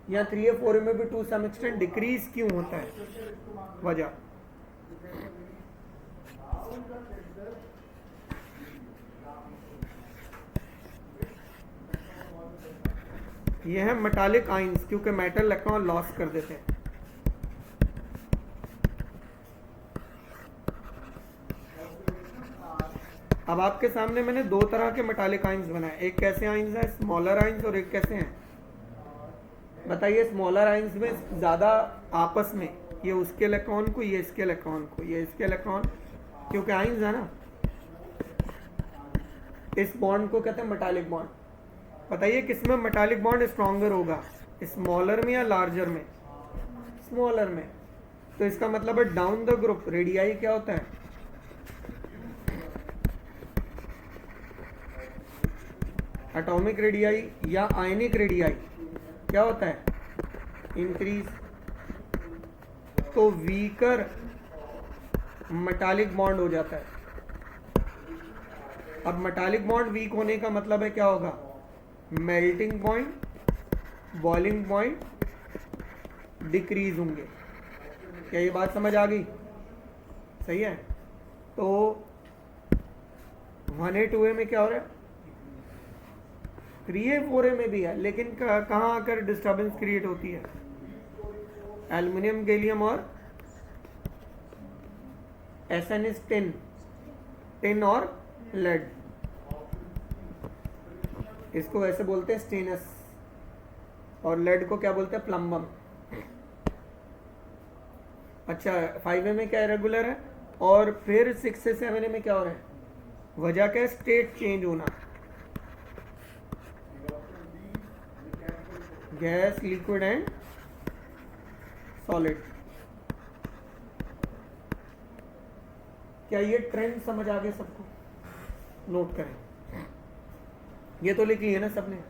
या 3A 4A में भी टू सम एक्सटेंट डिक्रीज क्यों होता है? वजह यह है मेटालिक आयंस, क्योंकि मेटल इलेक्ट्रॉन लॉस कर देते हैं। अब आपके सामने मैंने दो तरह के मेटालिक आयंस बनाए। एक कैसे आयंस है? स्मॉलर आयंस, और एक कैसे हैं बताइए? स्मॉलर आयंस में ज्यादा आपस में, ये उसके इलेक्ट्रॉन को, ये इसके इलेक्ट्रॉन को, ये इसके इलेक्ट्रॉन, क्योंकि आयंस है ना। इस बॉन्ड को कहते हैं मेटालिक बॉन्ड। बताइए किसमें मेटालिक बॉन्ड स्ट्रॉन्गर होगा, स्मॉलर में या लार्जर में? स्मॉलर में। तो इसका मतलब है डाउन द ग्रुप रेडियाई क्या होता है? एटॉमिक रेडियाई या आयनिक रेडियाई क्या होता है? इंक्रीज। तो वीकर मेटालिक बॉन्ड हो जाता है। अब मेटालिक बॉन्ड वीक होने का मतलब है क्या होगा? Melting point, boiling point decrease होंगे। क्या ये बात समझ आ गई? सही है। तो 1A 2A में क्या हो रहा है? 3A 4A में भी है, लेकिन कहाँ आकर डिस्टर्बेंस क्रिएट होती है? एल्युमिनियम, गैलियम और SN इज टिन, टिन और लेड, इसको ऐसे बोलते हैं स्टेनस, और लेड को क्या बोलते हैं? प्लम्बम। अच्छा, 5A में क्या रेगुलर है, और फिर 6 से 7A में क्या हो रहा है? वजह क्या है? स्टेट चेंज होना, गैस, लिक्विड एंड सॉलिड। क्या ये ट्रेंड समझ आ गए सबको? नोट करें, ये तो लिख लिए ना सबने?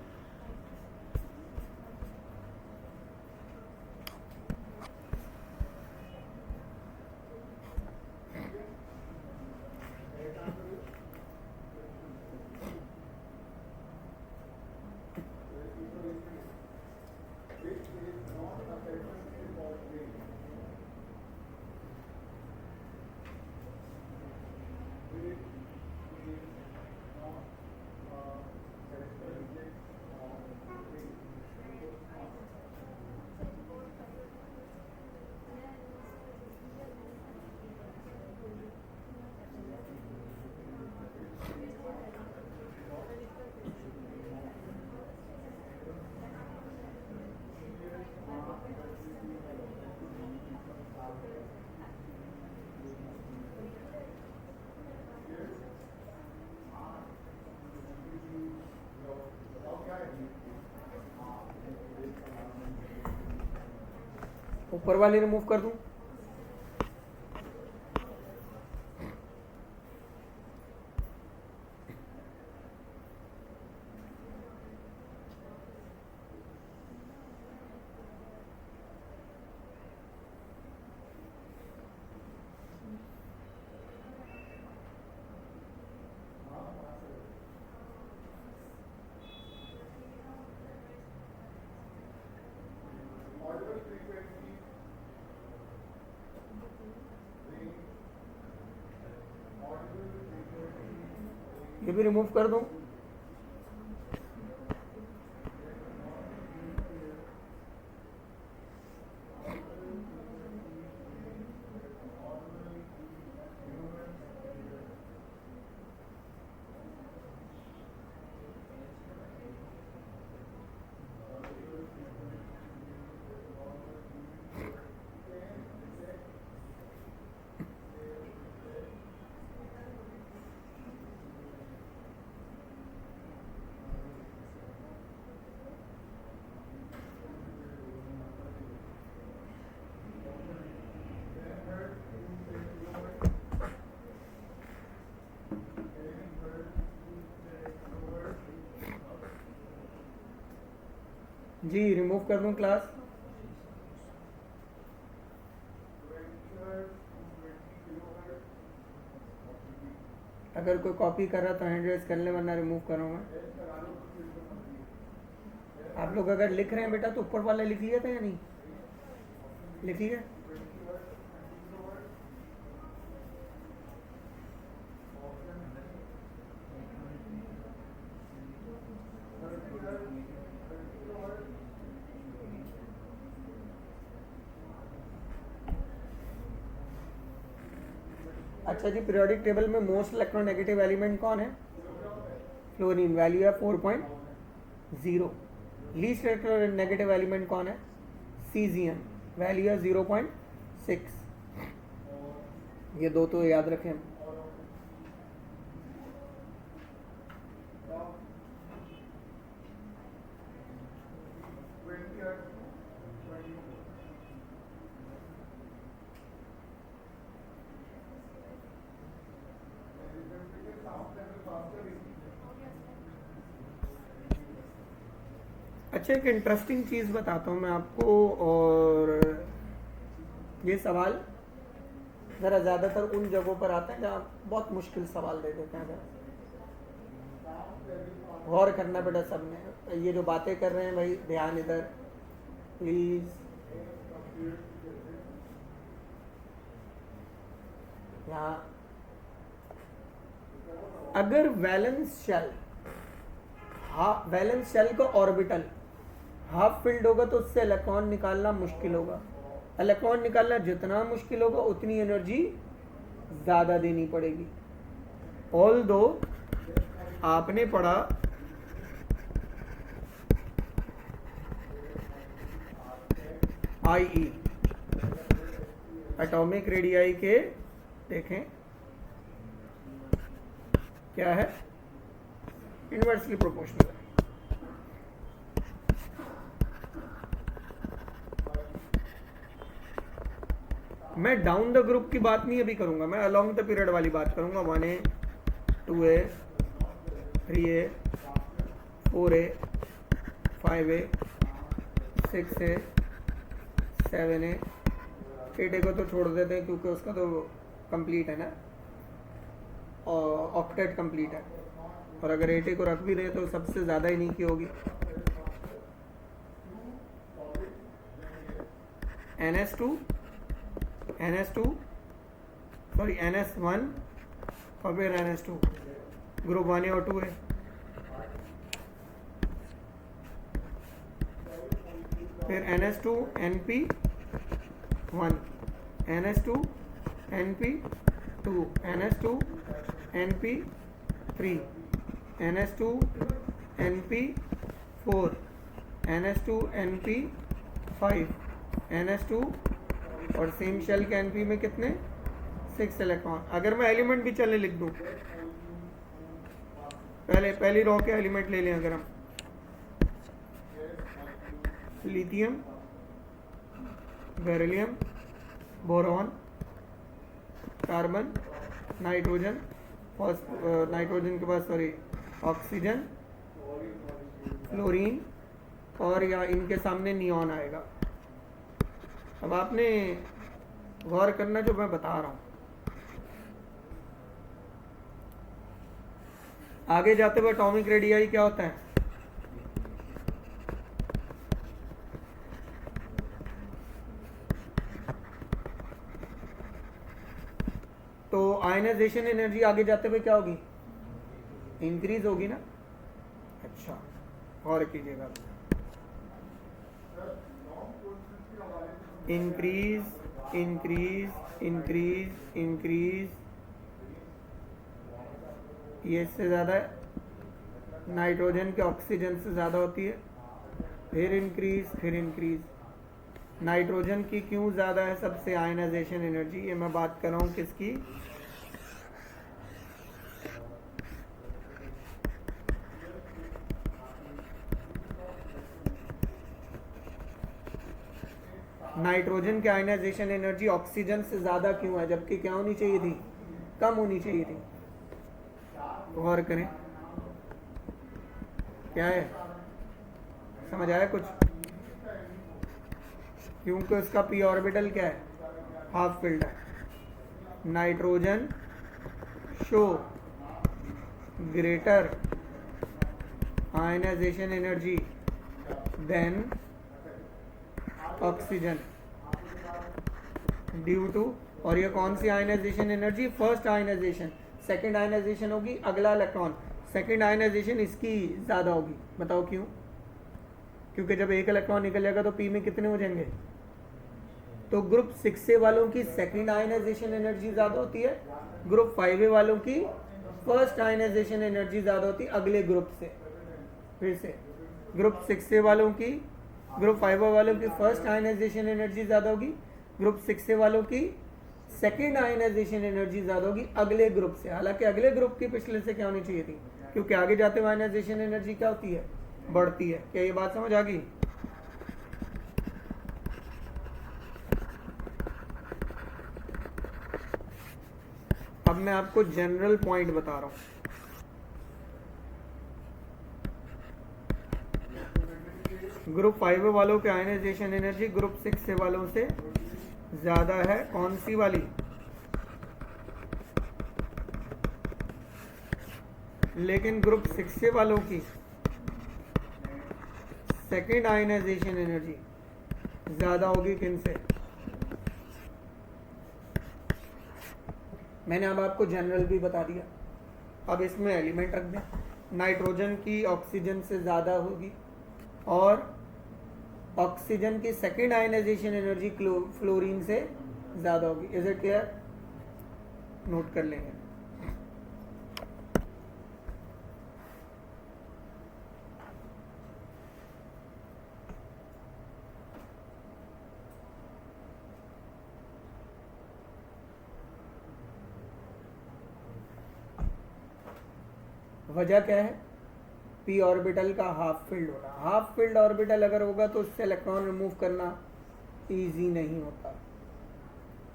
ऊपर वाले रिमूव कर दूं? ये भी रिमूव कर दूं? जी रिमूव कर दूं क्लास? अगर कोई कॉपी कर रहा तो हैंड रेज कर ले, वरना रिमूव करूँगा। आप लोग अगर लिख रहे हैं बेटा तो ऊपर वाला लिख लिया था या नहीं? लिख लिया? अच्छा जी, पीरियोडिक टेबल में मोस्ट इलेक्ट्रोनेगेटिव एलिमेंट कौन है? फ्लोरीन, वैल्यू है 4.0। लीस्ट इलेक्ट्रोनेगेटिव एलिमेंट कौन है? सीजियम, वैल्यू है 0.6। ये दो तो याद रखें। अच्छा, एक इंटरेस्टिंग चीज़ बताता हूँ मैं आपको, और ये सवाल ज़रा ज़्यादातर उन जगहों पर आता है जहाँ बहुत मुश्किल सवाल दे देते हैं। गौर करना बेटा सबने, ये जो बातें कर रहे हैं भाई ध्यान इधर प्लीज़। यहाँ अगर valence shell half valence shell का ऑर्बिटल हाफ फिल्ड होगा तो उससे इलेक्ट्रॉन निकालना मुश्किल होगा। इलेक्ट्रॉन निकालना जितना मुश्किल होगा उतनी एनर्जी ज़्यादा देनी पड़ेगी। ऑल्दो आपने पढ़ा IE एटॉमिक रेडियाई के, देखें क्या है, इनवर्सली प्रोपोर्शनल है। मैं डाउन द ग्रुप की बात नहीं अभी करूंगा, मैं अलोंग द पीरियड वाली बात करूंगा। 1A 2A 3A 4A 5A 6A 7A 8A को तो छोड़ देते हैं क्योंकि उसका तो कंप्लीट है ना, और ऑक्टेट कंप्लीट है। और अगर 8A को रख भी रहे तो सबसे ज़्यादा ही नहीं की होगी। NS1 और फिर NS2 ग्रुप 1A और 2A। फिर NS2 NP1 NS2 NP2 NS2 NP3 NS2 NP4 NS2 NP5 NS2 और सेम शेल के NP में कितने 6 इलेक्ट्रॉन। अगर मैं एलिमेंट भी चले लिख दूं, पहली रो के एलिमेंट ले लें, अगर हम lithium beryllium boron carbon nitrogen nitrogen के बाद ऑक्सीजन फ्लोरीन और या इनके सामने नियॉन आएगा। अब आपने गौर करना जो मैं बता रहा हूं, आगे जाते हुए एटॉमिक रेडियाई क्या होता है, तो आयनाइजेशन एनर्जी आगे जाते हुए क्या होगी, इंक्रीज होगी ना। अच्छा, और कीजिएगा, इंक्रीज इंक्रीज इंक्रीज इंक्रीज, ये इससे ज़्यादा है, नाइट्रोजन के ऑक्सीजन से ज़्यादा होती है, फिर इंक्रीज। नाइट्रोजन की क्यों ज़्यादा है सबसे आयनाइजेशन एनर्जी, ये मैं बात कर रहा हूँ किसकी, नाइट्रोजन की आयनाइजेशन एनर्जी ऑक्सीजन से ज़्यादा क्यों है, जबकि क्या होनी चाहिए थी, कम होनी चाहिए थी। गौर करें क्या है, समझ आया कुछ, क्योंकि उसका पी ऑर्बिटल क्या है, हाफ फिल्ड है। Nitrogen show greater ionisation energy than oxygen due to, और ये कौन सी ionisation energy, first ionisation. Second ionisation होगी अगला इलेक्ट्रॉन, सेकेंड आयनाइजेशन इसकी ज़्यादा होगी। बताओ क्यों, क्योंकि जब एक इलेक्ट्रॉन निकल जाएगा तो पी में कितने हो जाएंगे, तो ग्रुप 6A वालों की सेकेंड आयनाइजेशन एनर्जी ज़्यादा होती है, ग्रुप 5A वालों की फर्स्ट आयनाइजेशन एनर्जी ज़्यादा होती है अगले ग्रुप से। फिर से ग्रुप 6A वालों की, ग्रुप 5A वालों की फर्स्ट आयनाइजेशन एनर्जी ज़्यादा होगी, ग्रुप 6A वालों की सेकेंड आयनाइजेशन एनर्जी ज़्यादा होगी अगले ग्रुप से। हालांकि अगले ग्रुप की पिछले से क्या होनी चाहिए थी, क्योंकि आगे जाते हुए आयनाइजेशन एनर्जी क्या होती है, बढ़ती है। क्या ये बात समझ आ गई? अब मैं आपको जनरल पॉइंट बता रहा हूं। ग्रुप 5A वालों के आयनाइजेशन एनर्जी ग्रुप 6A वालों से ज्यादा है, कौन सी वाली, लेकिन ग्रुप 6A वालों की सेकेंड आयनाइजेशन एनर्जी ज्यादा होगी किन से। मैंने अब आपको जनरल भी बता दिया, अब इसमें एलिमेंट रख दें। नाइट्रोजन की ऑक्सीजन से ज़्यादा होगी और ऑक्सीजन की सेकेंड आयनाइजेशन एनर्जी फ्लोरीन से ज़्यादा होगी। Is it clear? नोट कर लेंगे। वजह क्या है? पी ऑर्बिटल का हाफ फिल्ड होना। हाफ फिल्ड ऑर्बिटल अगर होगा तो उससे इलेक्ट्रॉन रिमूव करना इजी नहीं होता,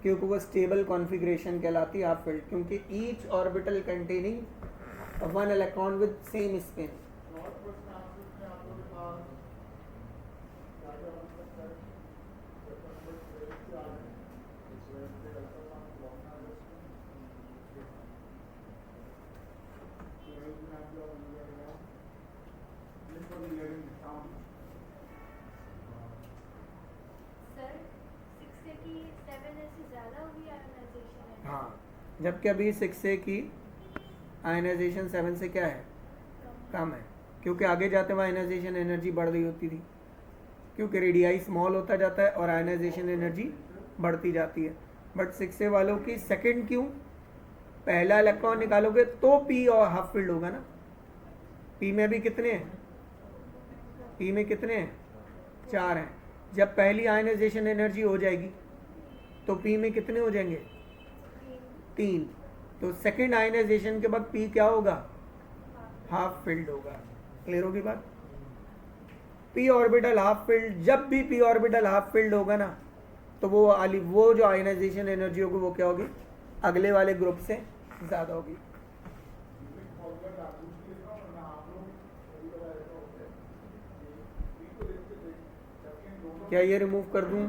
क्योंकि वो स्टेबल कॉन्फ़िगरेशन कहलाती है हाफ फील्ड, क्योंकि each orbital containing one electron with same spin. हाँ, जबकि अभी 6A की आयनाइजेशन 7 से क्या है? कम है, क्योंकि आगे जाते हुए आयनाइजेशन एनर्जी बढ़ रही होती थी, क्योंकि रेडियाई स्मॉल होता जाता है और आयनाइजेशन एनर्जी बढ़ती जाती है। बट 6A वालों की सेकंड क्यों? पहला इलेक्ट्रॉन निकालोगे तो पी और हाफ फील्ड होगा ना। पी में भी कितने हैं? पी में कितने हैं? 4 हैं। जब पहली आयनाइजेशन एनर्जी हो जाएगी तो पी में कितने हो जाएंगे? 3। तो सेकेंड आयनाइजेशन के बाद पी क्या होगा? हाफ फील्ड होगा। क्लियर होगी बात? पी ऑर्बिटल हाफ फील्ड, जब भी पी ऑर्बिटल हाफ फील्ड होगा ना, तो वो जो आयनाइजेशन एनर्जी होगी वो क्या होगी? अगले वाले ग्रुप से ज़्यादा होगी। क्या ये रिमूव कर दूं?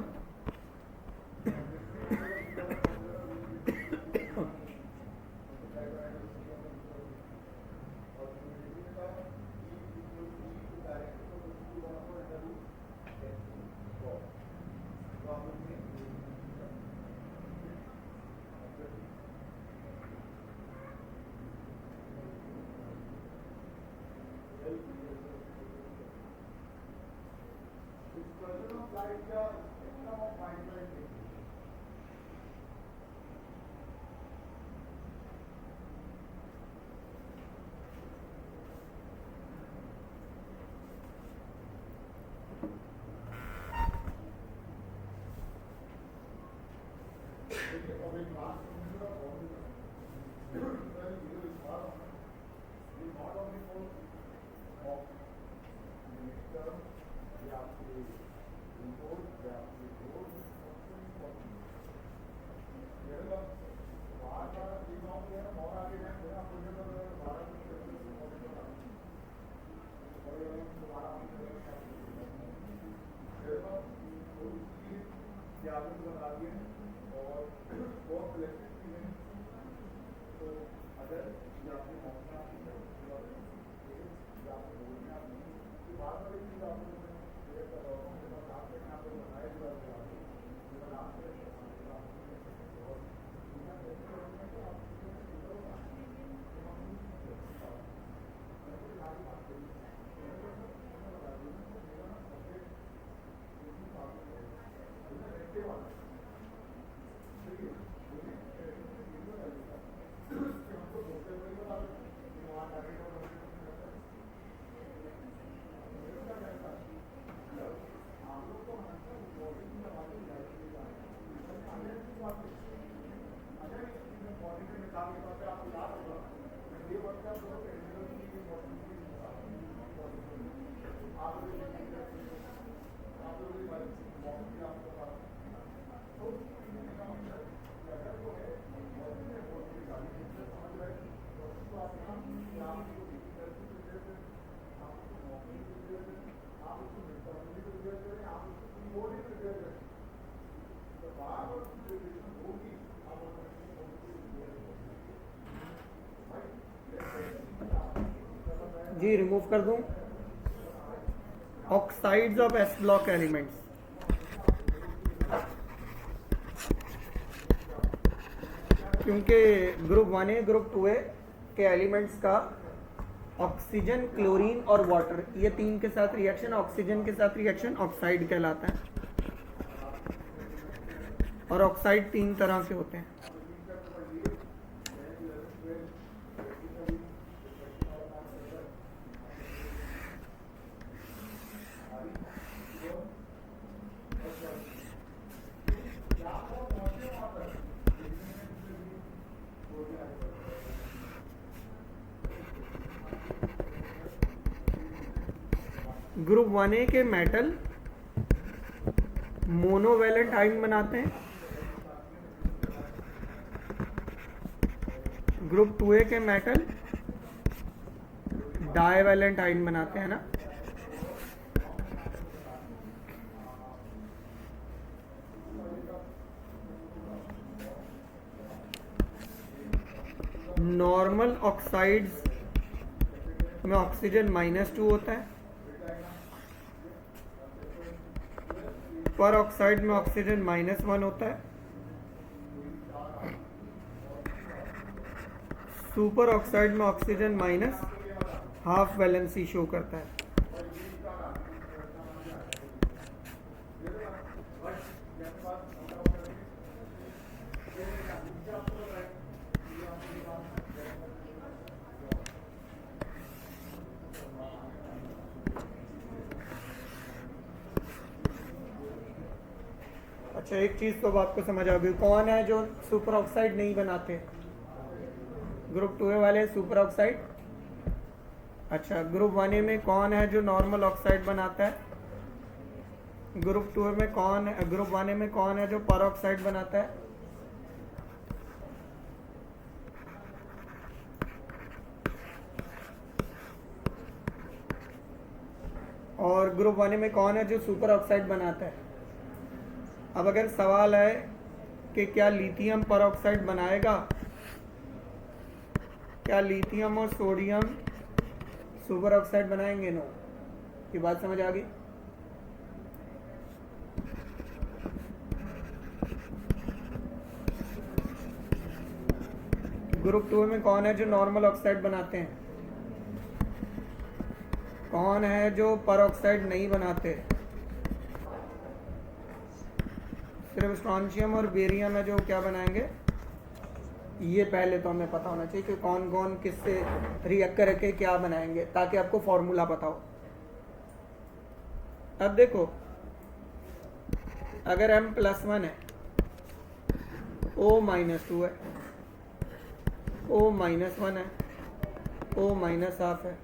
जी रिमूव कर दूं। Oxides of S block elements, क्योंकि ग्रुप 1A ग्रुप 2A के एलिमेंट्स का ऑक्सीजन, क्लोरीन और वाटर, ये तीन के साथ रिएक्शन, ऑक्सीजन के साथ रिएक्शन ऑक्साइड कहलाता है। और ऑक्साइड तीन तरह के होते हैं। ग्रुप 1A के मेटल मोनोवैलेंट आयन बनाते हैं। ग्रुप 2A के मेटल डाइवैलेंट आयन बनाते हैं ना। नॉर्मल ऑक्साइड्स में ऑक्सीजन -2 होता है, पर ऑक्साइड में ऑक्सीजन -1 होता है। सुपर ऑक्साइड में ऑक्सीजन -12 वैलेंसी शो करता है। अच्छा, एक चीज तो आपको समझ आ गई, कौन है जो सुपर ऑक्साइड नहीं बनाते? ग्रुप 2A वाले सुपर ऑक्साइड। अच्छा, ग्रुप 1A में कौन है जो नॉर्मल ऑक्साइड बनाता है? ग्रुप 2A में कौन है? ग्रुप 1A में कौन है जो पर ऑक्साइड बनाता है? और ग्रुप 1A में कौन है जो सुपर ऑक्साइड बनाता है? अब अगर सवाल है कि क्या लिथियम पर ऑक्साइड बनाएगा, क्या लिथियम और सोडियम सुपर ऑक्साइड बनाएंगे? नो। ये बात समझ आ गई? ग्रुप 2 में कौन है जो नॉर्मल ऑक्साइड बनाते हैं? कौन है जो पर ऑक्साइड नहीं बनाते? सिर्फ स्ट्रॉन्शियम और बेरियम है जो क्या बनाएंगे। ये पहले तो हमें पता होना चाहिए कि कौन कौन किससे रिएक्ट करके क्या बनाएंगे, ताकि आपको फॉर्मूला पता हो। अब देखो, अगर M+1 है, O -2 है, O -1 है, O -12 है,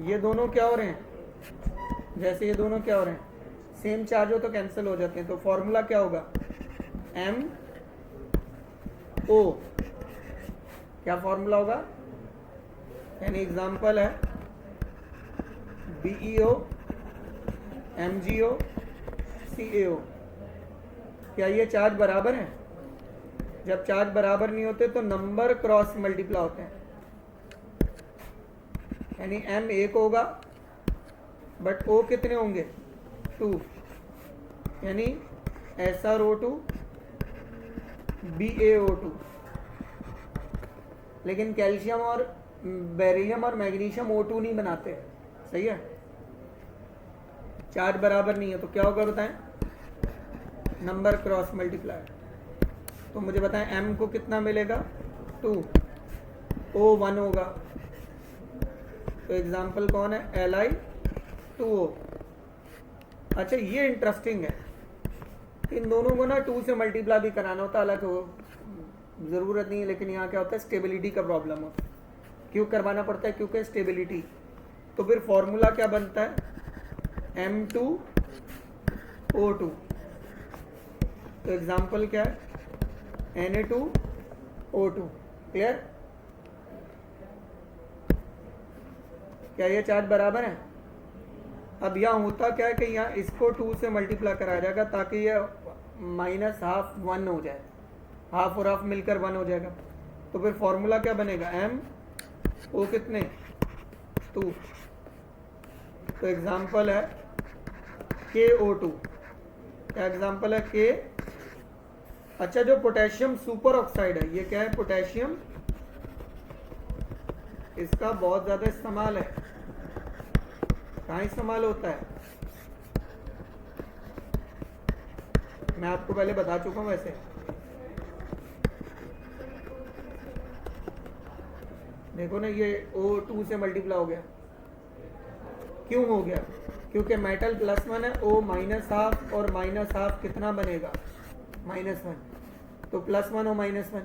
ये दोनों क्या हो रहे हैं? जैसे ये दोनों क्या हो रहे हैं, सेम चार्ज हो तो कैंसिल हो जाते हैं। तो फॉर्मूला क्या होगा? MO। क्या फॉर्मूला होगा? यानी एग्जांपल है BeO, MgO, CaO। क्या ये चार्ज बराबर है? जब चार्ज बराबर नहीं होते तो नंबर क्रॉस मल्टीप्लाई होते हैं। यानी M 1 होगा बट O कितने होंगे? 2। यानी SrO2 BaO2। लेकिन कैल्शियम और बेरिलियम और मैग्नीशियम O2 नहीं बनाते। सही है, चार्ज बराबर नहीं है तो क्या होगा बताएं? Number cross multiply. तो मुझे बताएं M को कितना मिलेगा? 2। O 1 होगा। तो एग्जाम्पल कौन है? Li2O। अच्छा, ये इंटरेस्टिंग है, इन दोनों को ना 2 से मल्टीप्लाई भी कराना होता है, हालांकि ज़रूरत नहीं है, लेकिन यहाँ क्या होता है, स्टेबिलिटी का प्रॉब्लम होता है। क्यों करवाना पड़ता है? क्योंकि स्टेबिलिटी। तो फिर फॉर्मूला क्या बनता है? M2O2। तो एग्जाम्पल क्या है? Na2O2। क्लियर? क्या ये चार्ज बराबर है? अब यहाँ होता क्या है कि यहाँ इसको 2 से मल्टीप्लाई कराया जाएगा ताकि ये -12 1 हो जाए, हाफ और हाफ मिलकर 1 हो जाएगा। तो फिर फॉर्मूला क्या बनेगा? M O कितने? 2। तो एग्जाम्पल है KO2। क्या एग्जाम्पल है? के। अच्छा, जो पोटेशियम सुपर ऑक्साइड है, ये क्या है? पोटेशियम, इसका बहुत ज्यादा इस्तेमाल है। कहाँ इस्तेमाल होता है? मैं आपको पहले बता चुका हूं वैसे। देखो ना, ये O2 से मल्टीप्लाई हो गया। क्यों हो गया? क्योंकि मेटल +1 है, O -½ और -½ कितना बनेगा? -1। तो +1 और -1,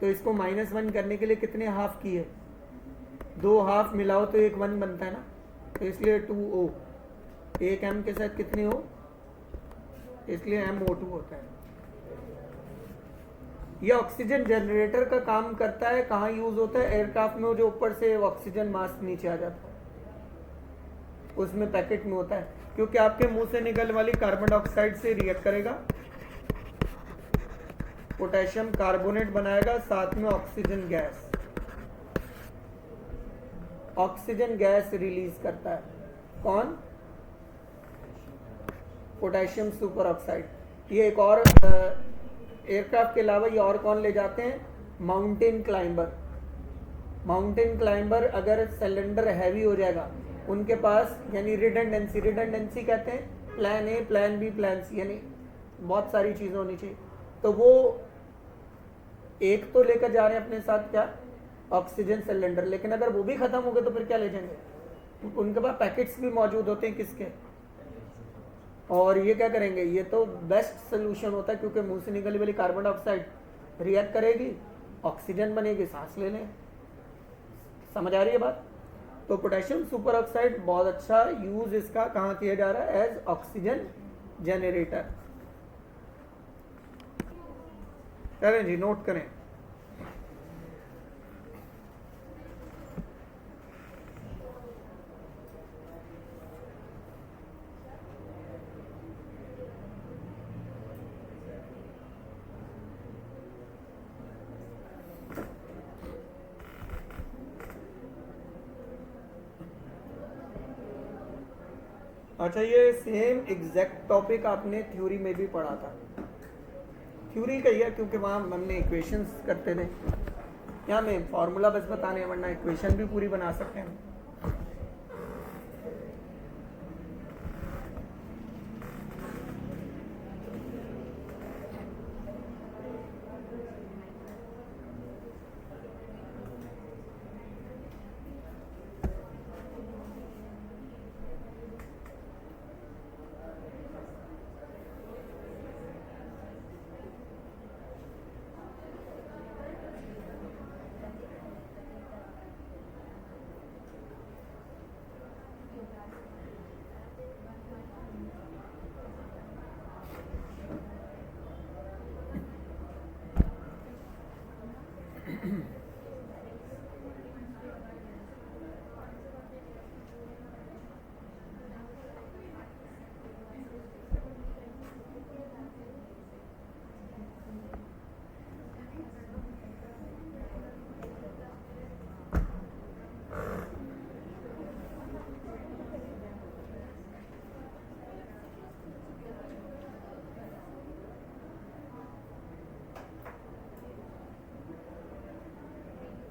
तो इसको -1 करने के लिए कितने हाफ किए? 2 हाफ मिलाओ तो एक 1 बनता है ना, तो इसलिए 2O। एक M के साथ कितने हो? इसलिए MO2 होता है। यह ऑक्सीजन जनरेटर का काम करता है। कहाँ यूज होता है? एयरक्राफ्ट में, जो ऊपर से ऑक्सीजन मास्क नीचे आ जाता है, उसमें पैकेट में होता है। क्योंकि आपके मुंह से निकलने वाली कार्बन डाइऑक्साइड से रिएक्ट करेगा, पोटेशियम कार्बोनेट बनाएगा, साथ में ऑक्सीजन गैस रिलीज करता है। कौन? Potassium super oxide. ये एक और एयरक्राफ्ट के अलावा ये और कौन ले जाते हैं? माउंटेन क्लाइंबर अगर सिलेंडर हैवी हो जाएगा, उनके पास यानी रिडंडेंसी कहते हैं, plan A, plan B, plan C, यानी बहुत सारी चीज़ें होनी चाहिए। तो वो एक तो लेकर जा रहे हैं अपने साथ, क्या? Oxygen cylinder. लेकिन अगर वो भी खत्म हो गए तो फिर क्या ले जाएंगे? उनके पास पैकेट्स भी मौजूद होते हैं। किसके? और ये क्या करेंगे? ये तो बेस्ट सोल्यूशन होता है, क्योंकि मुंह से निकलने वाली कार्बन डाइऑक्साइड रिएक्ट करेगी, ऑक्सीजन बनेगी, सांस ले लें। समझ आ रही है बात? तो पोटेशियम सुपर ऑक्साइड बहुत अच्छा यूज इसका कहाँ किया जा रहा है? As oxygen generator. करें जी, नोट करें। अच्छा, ये सेम एग्जैक्ट टॉपिक आपने थ्योरी में भी पढ़ा था। थ्योरी का ही है, क्योंकि वहाँ हमने इक्वेशंस करते थे। यहाँ में फॉर्मूला बस बताने, वरना इक्वेशन भी पूरी बना सकते हैं।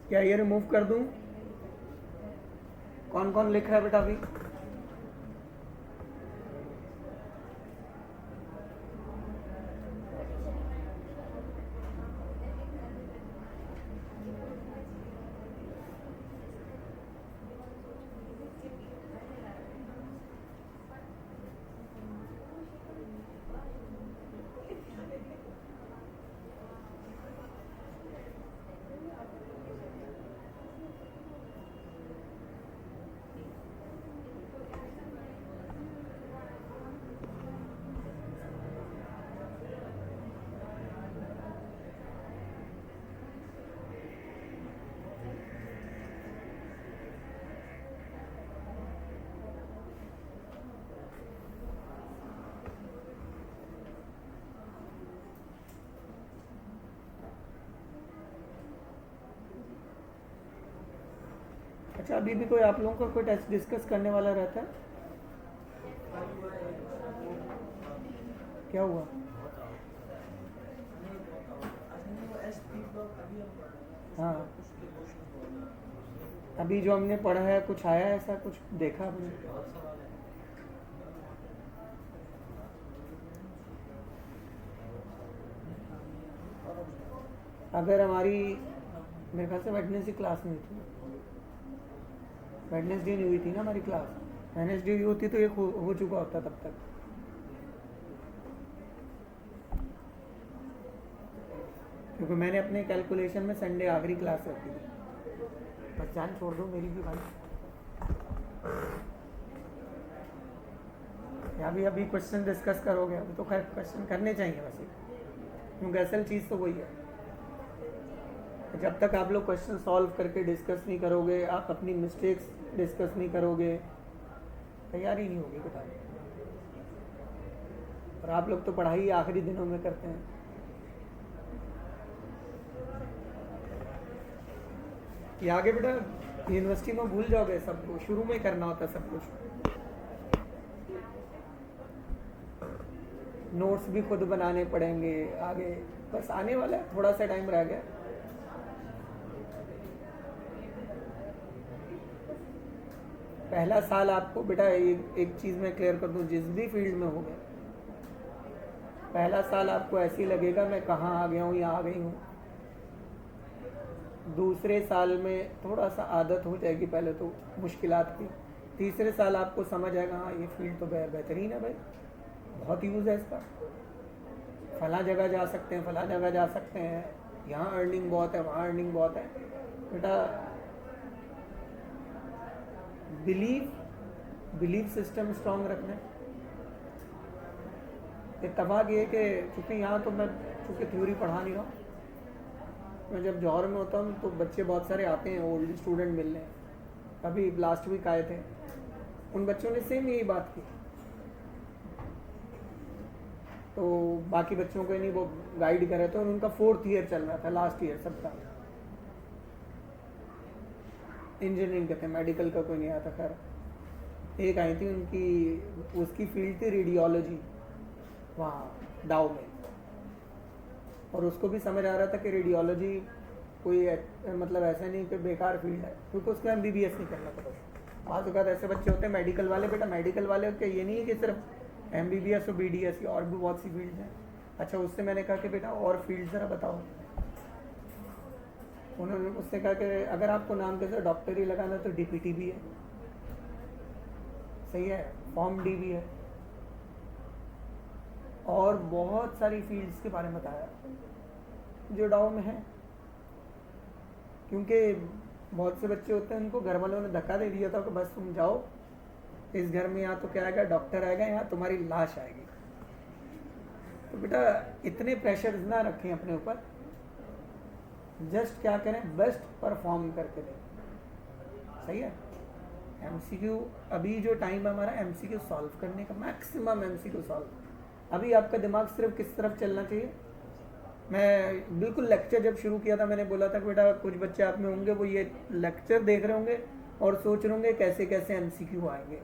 क्या ये रिमूव कर दूं? कौन कौन लिख रहा है बेटा अभी? अच्छा, अभी भी कोई आप लोगों का कोई टेस्ट डिस्कस करने वाला रहता है? क्या हुआ? हाँ, अभी जो हमने पढ़ा है कुछ आया ऐसा, कुछ देखा आपने? अगर हमारी, मेरे ख्याल से वेडनेसडे क्लास नहीं थी, वेडनेसडे नहीं हुई थी ना हमारी क्लास। वेडनेसडे हुई होती तो ये हो चुका होता तब तक। क्योंकि मैंने अपने कैलकुलेशन में संडे आखिरी क्लास रखी थी। बस जान छोड़ दो मेरी भी भाई। या भी अभी क्वेश्चन डिस्कस करोगे, अभी तो खैर क्वेश्चन करने चाहिए वैसे, क्योंकि असल चीज़ तो वही है। जब तक आप लोग क्वेश्चन सॉल्व करके डिस्कस नहीं करोगे, आप अपनी मिस्टेक्स डिस्कस नहीं करोगे, तैयारी नहीं होगी बेटा। और आप लोग तो पढ़ाई आखिरी दिनों में करते हैं। ये आगे बेटा यूनिवर्सिटी में भूल जाओगे सब कुछ, शुरू में करना होता है सब कुछ। नोट्स भी खुद बनाने पड़ेंगे आगे, बस आने वाला है, थोड़ा सा टाइम रह गया। पहला साल आपको बेटा एक चीज़ मैं क्लियर कर दूं, जिस भी फील्ड में हो गए, पहला साल आपको ऐसे ही लगेगा मैं कहाँ आ गया हूँ या आ गई हूँ। दूसरे साल में थोड़ा सा आदत हो जाएगी पहले तो मुश्किलात की। तीसरे साल आपको समझ आएगा हाँ ये फील्ड तो बेहतरीन है भाई, बहुत यूज़ है इसका, फला जगह जा सकते हैं, फला जगह जा सकते हैं, यहाँ अर्निंग बहुत है, वहाँ अर्निंग बहुत है। बेटा बिलीफ सिस्टम स्ट्रांग रखना है। इत्तफाक ये कि चूँकि यहाँ तो मैं चूँकि थ्योरी पढ़ा नहीं रहा हूँ, मैं जब जौहर में होता हूँ तो बच्चे बहुत सारे आते हैं ओल्ड स्टूडेंट मिलने। अभी लास्ट वीक आए थे, उन बच्चों ने सेम यही बात की। तो बाकी बच्चों को नहीं वो गाइड कर रहे थे, और उनका 4th ईयर चल रहा था, लास्ट ईयर सबका। इंजीनियरिंग कहते हैं, मेडिकल का कोई नहीं आता। खैर एक आई थी उनकी, उसकी फील्ड थी रेडियोलॉजी वहाँ डाउ में, और उसको भी समझ आ रहा था कि रेडियोलॉजी कोई मतलब ऐसा नहीं कि बेकार फील्ड है, क्योंकि उसको MBBS नहीं करना था। बस आज औकात ऐसे बच्चे होते हैं मेडिकल वाले, बेटा मेडिकल वाले के ये नहीं है कि सिर्फ MBBS और BDS, और भी बहुत सी फील्ड हैं। अच्छा, उससे मैंने कहा कि बेटा और फील्ड ज़रा बताओ। उन्होंने उससे कहा कि अगर आपको नाम कैसे डॉक्टर ही लगाना तो DPT भी है, सही है, फॉर्म D भी है, और बहुत सारी फील्ड्स के बारे में बताया जो डाउ में है। क्योंकि बहुत से बच्चे होते हैं उनको घर वालों ने धक्का दे दिया था कि बस तुम जाओ इस घर में, यहाँ तो क्या आएगा, डॉक्टर आएगा, यहाँ तुम्हारी लाश आएगी। तो बेटा इतने प्रेशर्स ना रखें अपने ऊपर, जस्ट क्या करें, बेस्ट परफॉर्म करके दें, सही है। MCQ अभी जो टाइम है हमारा MCQ सॉल्व करने का, मैक्सिमम MCQ सॉल्व। अभी आपका दिमाग सिर्फ किस तरफ चलना चाहिए। मैं बिल्कुल लेक्चर जब शुरू किया था मैंने बोला था कि बेटा कुछ बच्चे आप में होंगे वो ये लेक्चर देख रहे होंगे और सोच रहे होंगे कैसे कैसे MCQ आएंगे।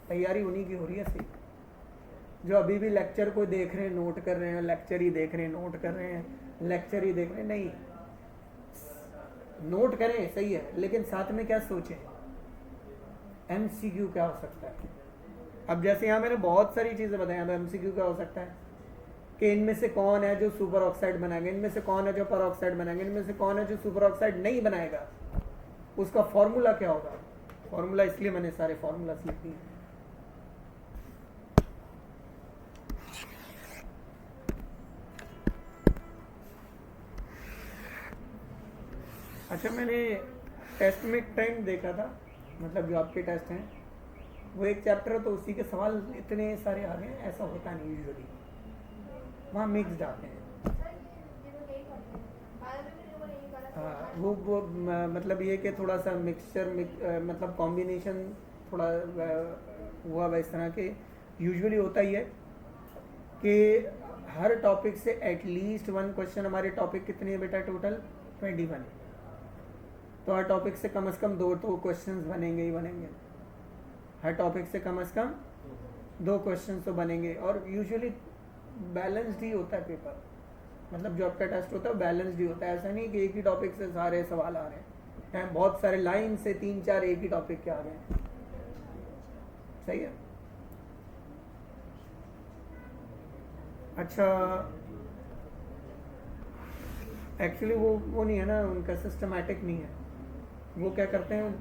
तैयारी उन्हीं की हो रही है सही, जो अभी भी लेक्चर को देख रहे हैं, नोट कर रहे हैं, लेक्चर ही देख रहे हैं, नोट कर रहे हैं, लेक्चर ही देख रहे हैं। नहीं, नोट करें सही है, लेकिन साथ में क्या सोचें, MCQ क्या हो सकता है। अब जैसे यहाँ मैंने बहुत सारी चीज़ें बताई, अब MCQ क्या हो सकता है कि इनमें से कौन है जो सुपर ऑक्साइड बनाएगा, इनमें से कौन है जो पर ऑक्साइड बनाएगा, इनमें से कौन है जो सुपर ऑक्साइड नहीं बनाएगा, उसका फॉर्मूला क्या होगा। फॉर्मूला इसलिए मैंने सारे फॉर्मूला लिख दिए। अच्छा, मैंने टेस्ट में टाइम देखा था, मतलब जो आपके टेस्ट हैं वो एक चैप्टर है तो उसी के सवाल इतने सारे आ गए, ऐसा होता नहीं यूजुअली, वहाँ मिक्सड आते हैं। हाँ, वो मतलब ये कि थोड़ा सा मिक्सचर मतलब कॉम्बिनेशन थोड़ा हुआ वह इस तरह के यूजुअली होता ही है कि हर टॉपिक से एटलीस्ट 1 क्वेश्चन। हमारे टॉपिक कितने हैं बेटा टोटल 21। तो हर टॉपिक से कम दो तो क्वेश्चंस बनेंगे ही बनेंगे, हर टॉपिक से कम दो क्वेश्चंस तो बनेंगे। और यूजुअली बैलेंस्ड ही होता है पेपर, मतलब जो आपका टेस्ट होता है बैलेंस्ड ही होता है। ऐसा नहीं कि एक ही टॉपिक से सारे सवाल आ रहे हैं, बहुत सारे लाइन से 3-4 एक ही टॉपिक के आ रहे हैं। सही है। अच्छा, एक्चुअली वो नहीं है ना, उनका सिस्टमैटिक नहीं है। वो क्या करते हैं,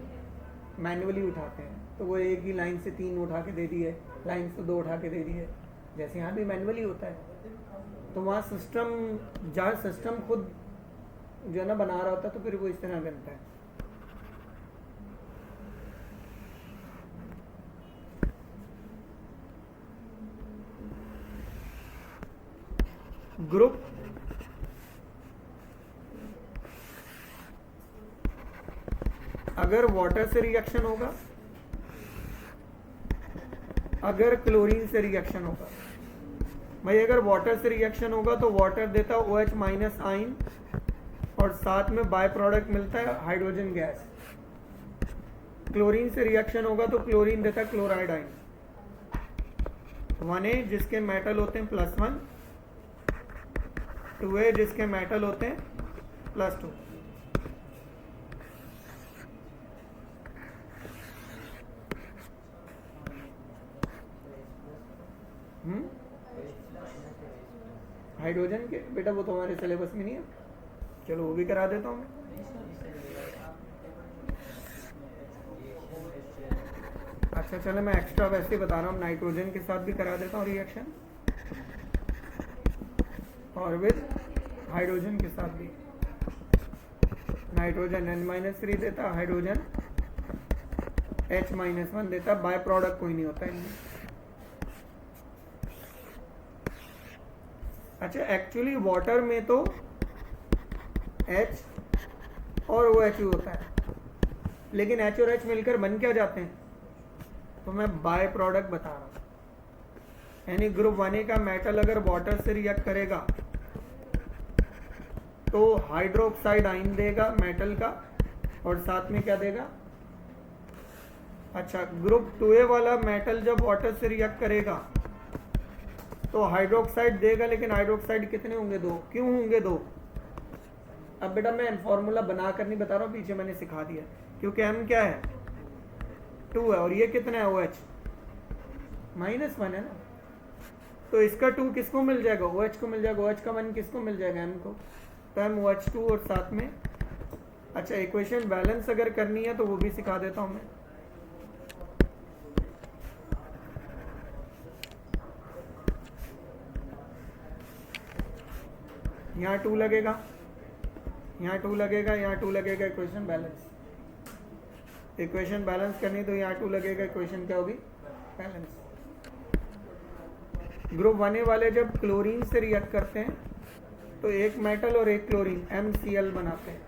मैन्युअली उठाते हैं। तो वो एक ही लाइन से 3 उठा के दे दिए, लाइन से 2 उठा के दे दिए, जैसे यहाँ भी मैन्युअली होता है। तो वहाँ जहाँ सिस्टम खुद जो है ना बना रहा होता है, तो फिर वो इस तरह बनता है। ग्रुप अगर वाटर से रिएक्शन होगा, अगर क्लोरीन से रिएक्शन होगा, भाई अगर वाटर से रिएक्शन होगा तो वाटर देता है OH माइनस आयन और साथ में बाय प्रोडक्ट मिलता है हाइड्रोजन गैस। क्लोरीन से रिएक्शन होगा तो क्लोरीन देता है क्लोराइड आयन 1A जिसके मेटल होते हैं +1, 2A जिसके मेटल होते हैं +2। हाइड्रोजन के बेटा वो तो हमारे सिलेबस में नहीं है, चलो वो भी करा देता हूँ मैं। अच्छा चलो मैं एक्स्ट्रा वैसे बता रहा हूँ, नाइट्रोजन के साथ भी करा देता हूँ रिएक्शन और विद हाइड्रोजन के साथ भी। नाइट्रोजन N-3 देता, हाइड्रोजन H-1 देता, बाय प्रोडक्ट कोई नहीं होता इनमें। अच्छा एक्चुअली वाटर में तो H और OH होता है, लेकिन H और H मिलकर बन क्या जाते हैं, तो मैं बाय प्रोडक्ट बता रहा हूँ। यानी ग्रुप 1A का मेटल अगर वाटर से रिएक्ट करेगा तो हाइड्रोक्साइड आयन देगा मेटल का और साथ में क्या देगा। अच्छा ग्रुप 2A वाला मेटल जब वाटर से रिएक्ट करेगा तो हाइड्रोक्साइड देगा, लेकिन हाइड्रोक्साइड कितने होंगे, 2। क्यों होंगे 2? अब बेटा मैं फॉर्मूला बनाकर नहीं बता रहा हूँ, पीछे मैंने सिखा दिया। क्योंकि M क्या है 2 है और ये कितना है OH -1 है ना, तो इसका 2 किसको मिल जाएगा, OH को मिल जाएगा। OH का 1 किसको मिल जाएगा, M को। तो M OH2 और साथ में। अच्छा इक्वेशन बैलेंस अगर करनी है तो वो भी सिखा देता हूँ मैं। यहाँ 2 लगेगा, यहाँ 2 लगेगा, यहाँ 2 लगेगा, इक्वेशन बैलेंस। इक्वेशन बैलेंस करनी तो यहाँ 2 लगेगा, इक्वेशन क्या होगी, बैलेंस। ग्रुप 1A वाले जब क्लोरीन से रिएक्ट करते हैं तो एक मेटल और एक क्लोरीन MCl बनाते हैं।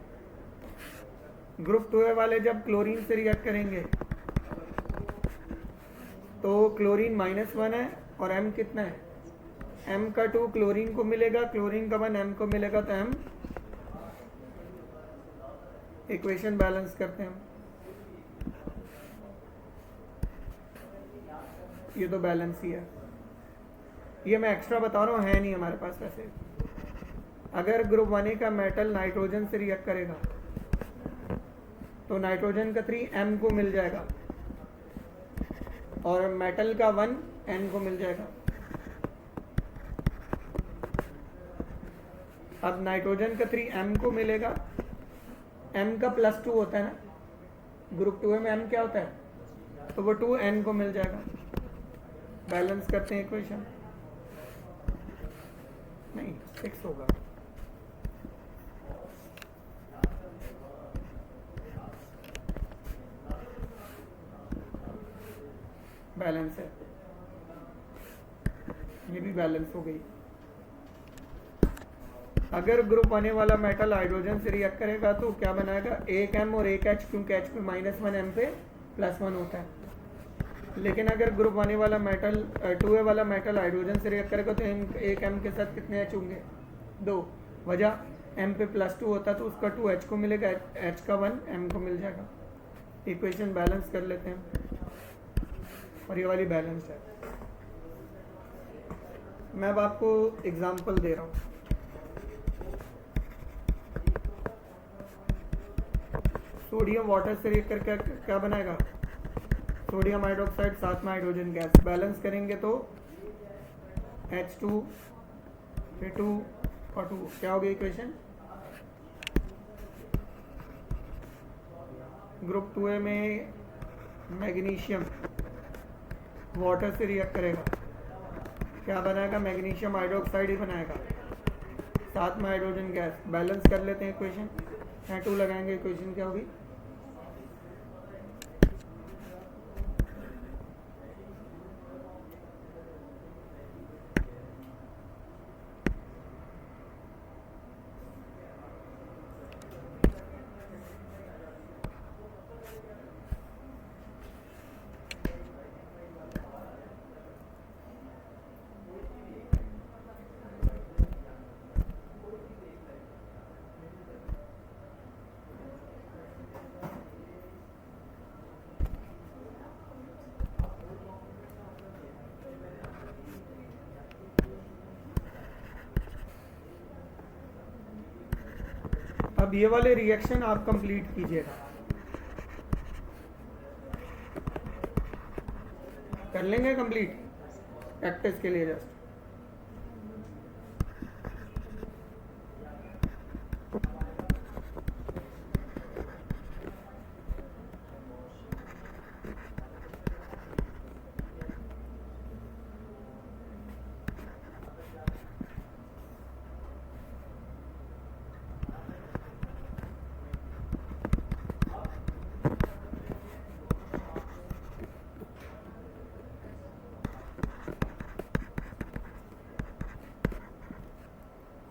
ग्रुप 2A वाले जब क्लोरीन से रिएक्ट करेंगे तो क्लोरीन -1 है और M कितना है, M का 2 क्लोरीन को मिलेगा, क्लोरीन का 1 M को मिलेगा, तो M इक्वेशन बैलेंस करते हैं। ये तो बैलेंस ही है, ये मैं एक्स्ट्रा बता रहा हूँ, है नहीं हमारे पास वैसे। अगर ग्रुप 1A का मेटल नाइट्रोजन से रिएक्ट करेगा तो नाइट्रोजन का 3 M को मिल जाएगा और मेटल का 1 N को मिल जाएगा। अब नाइट्रोजन का 3 M को मिलेगा, M का +2 होता है ना, ग्रुप 2A में M क्या होता है, तो वो 2 N को मिल जाएगा। बैलेंस करते हैं इक्वेशन, नहीं 6 होगा। बैलेंस है, ये भी बैलेंस हो गई। अगर ग्रुप 1A वाला मेटल हाइड्रोजन से रिएक्ट करेगा तो क्या बनाएगा, एक M और एक H, क्योंकि H पे -1 M पे +1 होता है। लेकिन अगर ग्रुप 1A वाला मेटल 2A वाला मेटल हाइड्रोजन से रिएक्ट करेगा तो एक M के साथ कितने H होंगे, 2। वजह m पे +2 होता तो उसका 2 h को मिलेगा, h का 1 m को मिल जाएगा। इक्वेशन बैलेंस कर लेते हैं और ये वाली बैलेंस है। मैं अब आपको एग्जांपल दे रहा हूँ। सोडियम वाटर से रिएक्ट करके क्या बनाएगा, सोडियम हाइड्रोक्साइड, साथ में हाइड्रोजन गैस। बैलेंस करेंगे तो H2 फिर 2 और 2 क्या हो गया इक्वेशन। ग्रुप 2A में मैग्नीशियम वाटर से रिएक्ट करेगा, क्या बनाएगा, मैग्नीशियम हाइड्रोक्साइड ही बनाएगा, साथ में हाइड्रोजन गैस। बैलेंस कर लेते हैं इक्वेशन, यहाँ 2 लगाएंगे, इक्वेशन क्या होगी, अब ये वाले रिएक्शन आप कंप्लीट कीजिएगा, कर लेंगे कंप्लीट प्रैक्टिस के लिए जस्ट।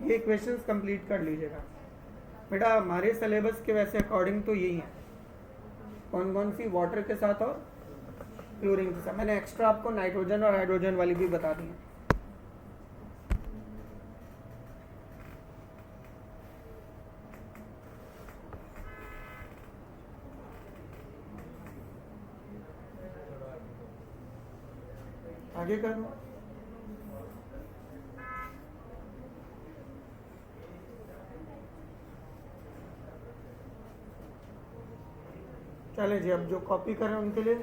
ये क्वेश्चंस कंप्लीट कर लीजिएगा बेटा। हमारे सिलेबस के वैसे अकॉर्डिंग तो यही है, कौन कौन सी, वाटर के साथ और क्लोरीन के साथ। मैंने एक्स्ट्रा आपको नाइट्रोजन और हाइड्रोजन वाली भी बता दी है। आगे कर दो। चले जी, अब जो कॉपी कर रहे हैं उनके लिए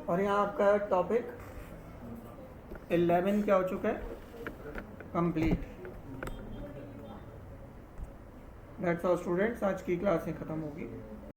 और यहाँ आपका टॉपिक 11 क्या हो चुका है, कंप्लीट। दैट्स ऑल स्टूडेंट्स, आज की क्लास खत्म होगी।